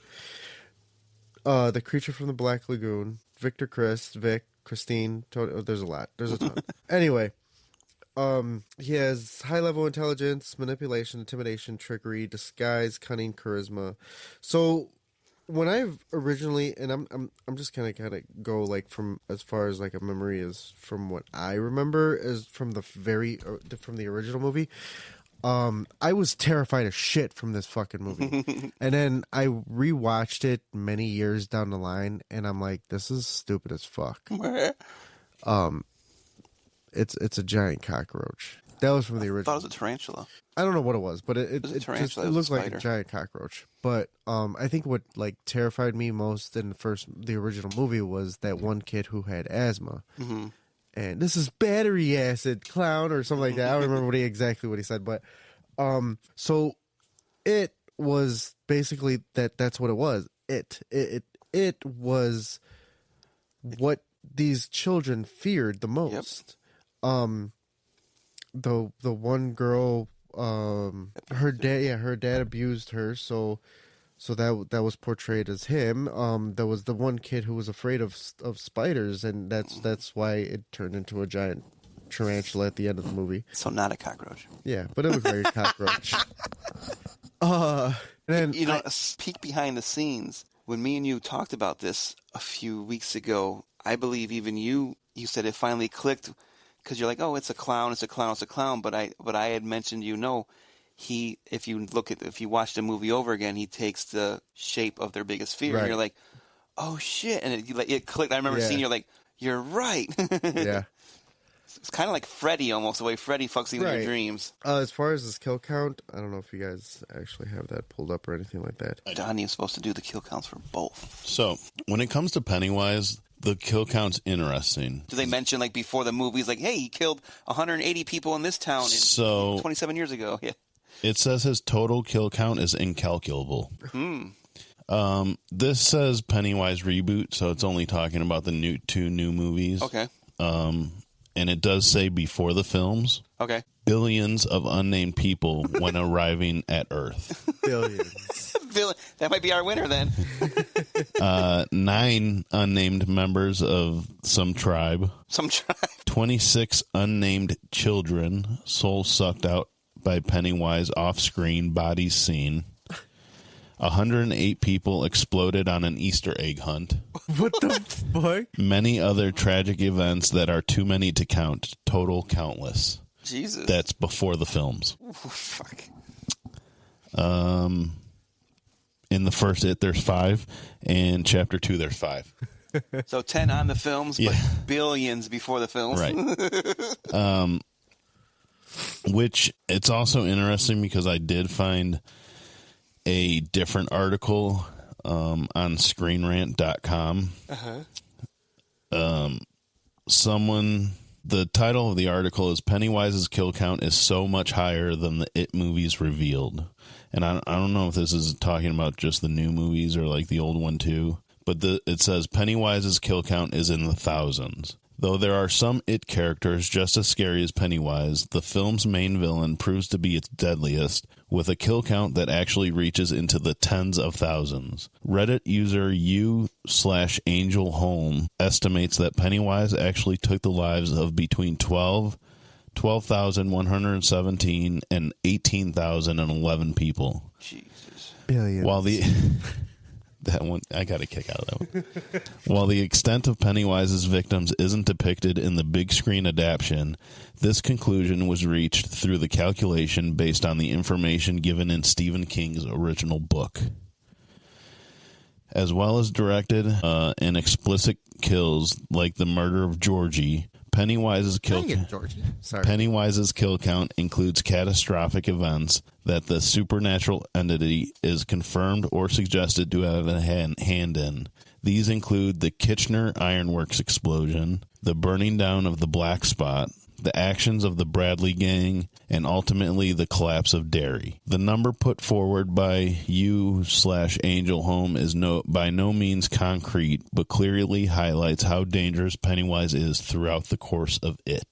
the Creature from the Black Lagoon, Victor Chris, Vic, Christine, Tony. Oh, there's a lot. There's a ton. Anyway. He has high-level intelligence, manipulation, intimidation, trickery, disguise, cunning, charisma. So, when I've originally, and I'm just kind of go like from as far as like a memory is from what I remember is from from the original movie. I was terrified of shit from this fucking movie, and then I rewatched it many years down the line, and I'm like, this is stupid as fuck. It's a giant cockroach. That was from the I original. thought it was a tarantula. I don't know what it was, but it was a tarantula. it It was looked a like a spider. giant cockroach. But I think what like terrified me most in the original movie was that one kid who had asthma, and this is battery acid, clown, or something like that. I don't remember exactly what he said, but so it was basically that's what it was. It was what these children feared the most. The one girl, her dad abused her, so that was portrayed as him. There was the one kid who was afraid of spiders, and that's why it turned into a giant tarantula at the end of the movie. So not a cockroach. Yeah, but it looked like a cockroach. And then A peek behind the scenes. When me and you talked about this a few weeks ago, I believe even you said it finally clicked because you're like, oh, it's a clown. But I had mentioned, if you watch the movie over again, he takes the shape of their biggest fear, Right. and you're like, oh shit, and it clicked. I remember seeing you're like, you're right. yeah. It's kind of like Freddy almost, the way Freddy fucks you in Right. your dreams. As far as his kill count, I don't know if you guys actually have that pulled up or anything like that. Donnie is supposed to do the kill counts for both. So, when it comes to Pennywise, the kill count's interesting. Do they mention, like, before the movie, like, hey, he killed 180 people in this town 27 years ago? Yeah. It says his total kill count is incalculable. This says Pennywise reboot, so it's only talking about the two new movies. Okay. And it does say before the films, Okay. billions of unnamed people when arriving at Earth. Billions. That might be our winner then. 9 unnamed members of some tribe. 26 unnamed children, souls sucked out by Pennywise off-screen, bodies seen. 108 people exploded on an Easter egg hunt. What the fuck? Many other tragic events that are too many to count. Total countless. Jesus. That's before the films. Ooh, fuck. In the first It, there's 5. In Chapter 2, there's 5. So 10 on the films, but billions before the films. Right. Which, it's also interesting because I did find a different article on ScreenRant.com. The title of the article is Pennywise's kill count is so much higher than the It movies revealed. And I don't know if this is talking about just the new movies or like the old one too. But it says Pennywise's kill count is in the thousands. Though there are some It characters just as scary as Pennywise, the film's main villain proves to be its deadliest, with a kill count that actually reaches into the tens of thousands. Reddit user u/AngelHome estimates that Pennywise actually took the lives of between 12,117 and 18,011 people. Jesus. Billions. While the that one, I got a kick out of that one. While the extent of Pennywise's victims isn't depicted in the big screen adaptation, this conclusion was reached through the calculation based on the information given in Stephen King's original book. As well as directed and explicit kills like the murder of Georgie, Pennywise's kill count includes catastrophic events that the supernatural entity is confirmed or suggested to have a hand in. These include the Kitchener Ironworks explosion, the burning down of the Black Spot, the actions of the Bradley Gang, and ultimately the collapse of Derry. The number put forward by u/AngelHome is by no means concrete, but clearly highlights how dangerous Pennywise is throughout the course of it.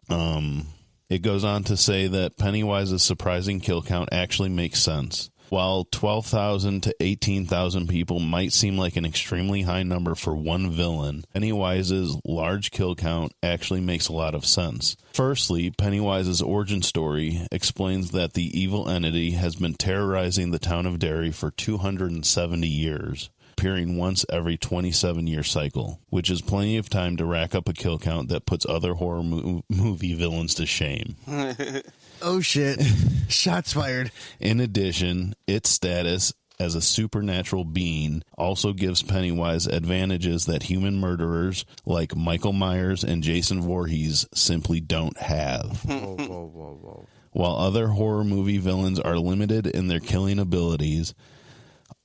It goes on to say that Pennywise's surprising kill count actually makes sense. While 12,000 to 18,000 people might seem like an extremely high number for one villain, Pennywise's large kill count actually makes a lot of sense. Firstly, Pennywise's origin story explains that the evil entity has been terrorizing the town of Derry for 270 years, appearing once every 27-year cycle, which is plenty of time to rack up a kill count that puts other horror movie villains to shame. Oh shit. Shots fired. In addition, its status as a supernatural being also gives Pennywise advantages that human murderers like Michael Myers and Jason Voorhees simply don't have. Whoa. While other horror movie villains are limited in their killing abilities,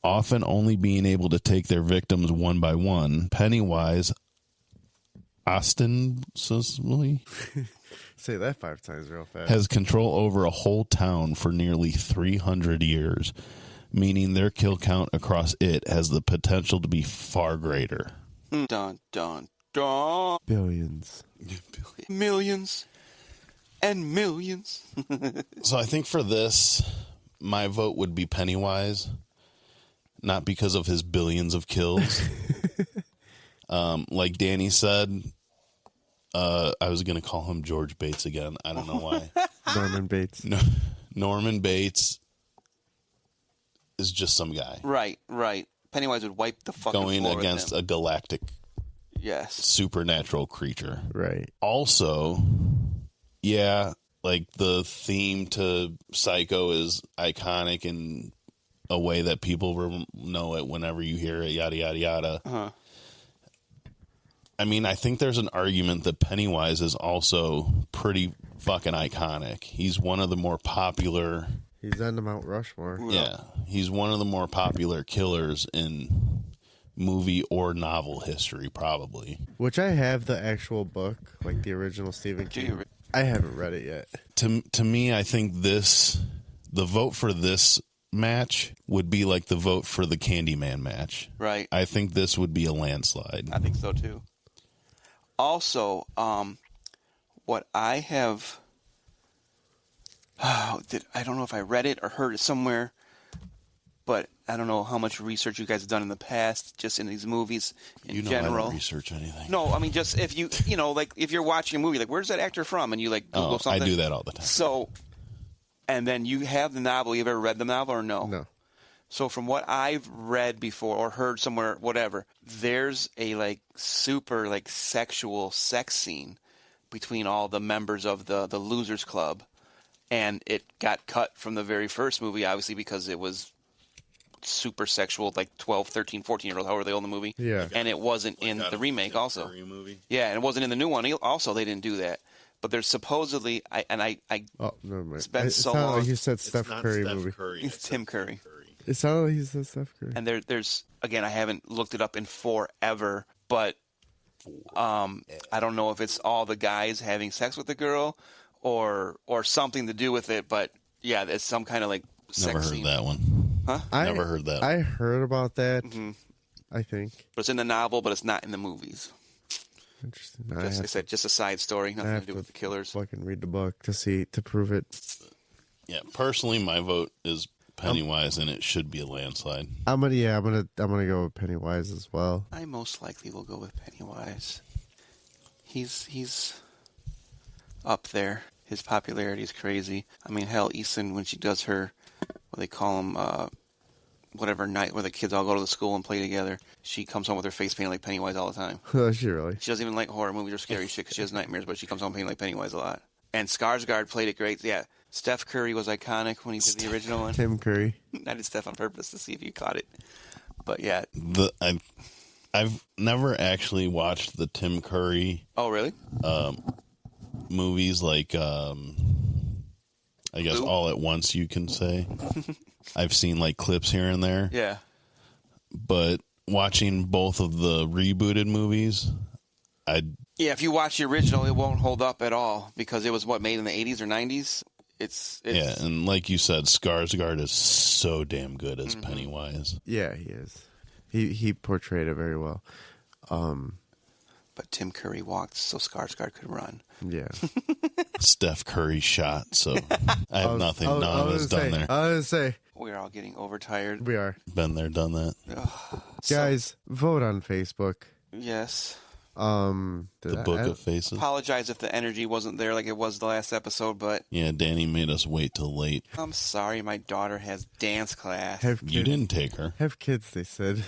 often only being able to take their victims one by one, Pennywise ostensibly Say that 5 times real fast. has control over a whole town for nearly 300 years, meaning their kill count across it has the potential to be far greater. Dun, dun, dun. Billions. Millions. And millions. So I think for this, my vote would be Pennywise, not because of his billions of kills. Like Danny said, I was going to call him George Bates again. I don't know why. Norman Bates. No, Norman Bates is just some guy. Right. Pennywise would wipe the fucking going floor against with him. a galactic Yes. supernatural creature. Right. Also, yeah, like the theme to Psycho is iconic in a way that people know it whenever you hear it, yada, yada, yada. Uh-huh. I mean, I think there's an argument that Pennywise is also pretty fucking iconic. He's one of the more popular... He's on the Mount Rushmore. Yeah, he's one of the more popular killers in movie or novel history, probably. Which I have the actual book, like the original Stephen King. I haven't read it yet. To me, I think the vote for this match would be like the vote for the Candyman match. Right. I think this would be a landslide. I think so too. Also, what I have, I don't know if I read it or heard it somewhere, but I don't know how much research you guys have done in the past, just in these movies in general. I don't research anything. No, I mean, just if you like, if you're watching a movie, like, where's that actor from? And you, like, Google something. I do that all the time. So, and then you have the novel. You've ever read the novel or no? No. So from what I've read before or heard somewhere, whatever, there's a, like, super, like, sexual sex scene between all the members of the Losers Club. And it got cut from the very first movie, obviously, because it was super sexual, like 12, 13, 14-year-old, however they old in the movie. Yeah. And it wasn't in the remake also. Movie. Yeah, and it wasn't in the new one. Also, they didn't do that. But there's supposedly, Oh, never mind. It's been so sounded long. like you said Steph Curry movie. It's Tim Curry. It sounded like you said Steph Curry. And there's, again, I haven't looked it up in forever, but I don't know if it's all the guys having sex with the girl or something to do with it, but yeah, it's some kind of, like, sex Never heard scene. that one. Huh? Never heard that. I heard about that, Mm-hmm. I think. But it's in the novel, but it's not in the movies. Interesting. Just, I said just a side story, nothing to do with the killers. Fucking read the book to prove it. Yeah, personally, my vote is Pennywise, and it should be a landslide. I'm gonna go with Pennywise as well. I most likely will go with Pennywise. He's up there. His popularity is crazy. I mean, hell, Easton, when she does her, what they call them, whatever night where the kids all go to the school and play together, she comes home with her face painted like Pennywise all the time. She really? She doesn't even like horror movies or scary shit because she has nightmares, but she comes home painted like Pennywise a lot. And Skarsgård played it great. Yeah, Steph Curry was iconic when he did the original one. Tim Curry. I did Steph on purpose to see if you caught it. But yeah. I've never actually watched the Tim Curry. Oh, really? Movies like, I guess Blue? All at Once, you can say. I've seen like clips here and there. Yeah. But watching both of the rebooted movies, Yeah, if you watch the original, it won't hold up at all because it was made in the 80s or 90s. It's yeah, and like you said, Skarsgård is so damn good as Pennywise. Yeah, he is. He portrayed it very well. But Tim Curry walked so Skarsgård could run. Yeah. Steph Curry shot, so I have nothing. None of us done there. I was going to say. We're all getting overtired. We are. Been there, done that. Guys, vote on Facebook. Yes. The Book of Faces. Apologize if the energy wasn't there like it was the last episode, but Yeah, Danny made us wait till late. I'm sorry. My daughter has dance class. You didn't take her. Have kids, they said.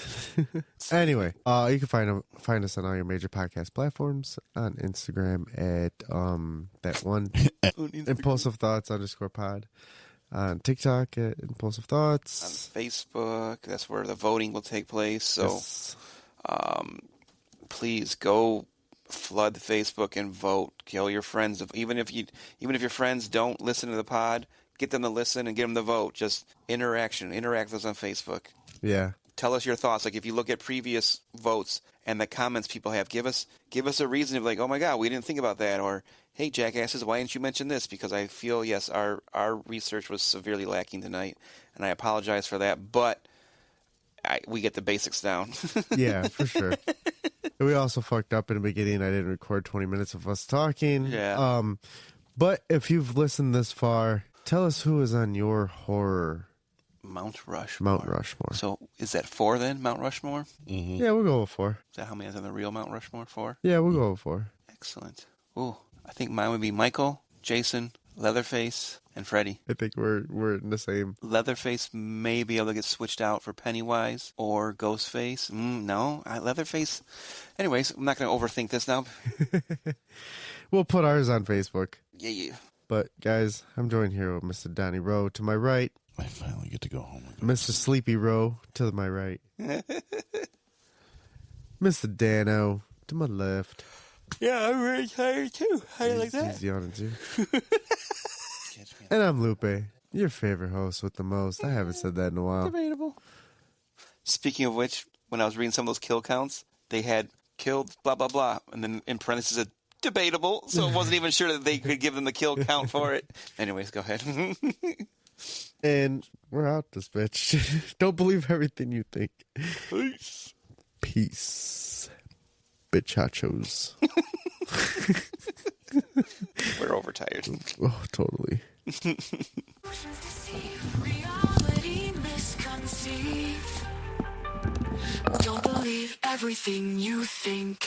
Anyway, you can find us on all your major podcast platforms, on Instagram at that one Impulsive Thoughts _pod, on TikTok at Impulsive Thoughts, On Facebook, that's where the voting will take place. So, Yes. Please go flood Facebook and vote. Kill your friends. Even if your friends don't listen to the pod, get them to listen and get them to vote. Just interact with us on Facebook. Yeah. Tell us your thoughts. Like if you look at previous votes and the comments people have, give us a reason to be like, oh my God, we didn't think about that, or hey jackasses, why didn't you mention this? Because I feel yes, our research was severely lacking tonight, and I apologize for that. But we get the basics down. Yeah, for sure. We also fucked up in the beginning. I didn't record 20 minutes of us talking. Yeah. But if you've listened this far, tell us who is on your horror Mount Rushmore. So is that 4 then? Mount Rushmore? Mm-hmm. Yeah, we'll go with 4. Is that how many is on the real Mount Rushmore? 4? Yeah, we'll go with 4. Excellent. Ooh, I think mine would be Michael, Jason, Leatherface, and Freddy. I think we're in the same. Leatherface may be able to get switched out for Pennywise or Ghostface. No, Leatherface. Anyways, I'm not going to overthink this now. We'll put ours on Facebook. Yeah. But guys, I'm joined here with Mr. Donnie Rowe to my right, I finally get to go home. Mr. Sleepy Rowe to my right, Mr. Dano to my left. Yeah, I'm very tired too. How do you like that? He's yawning too. And I'm Lupe, your favorite host with the most. I haven't said that in a while. Debatable. Speaking of which, when I was reading some of those kill counts, they had killed blah blah blah, and then in parentheses a debatable, so it wasn't even sure that they could give them the kill count for it. Anyways, go ahead. And we're out this bitch. Don't believe everything you think. Peace. Peace. Bitchachos. We're overtired. Oh, totally. Reality misconceived. Don't believe everything you think.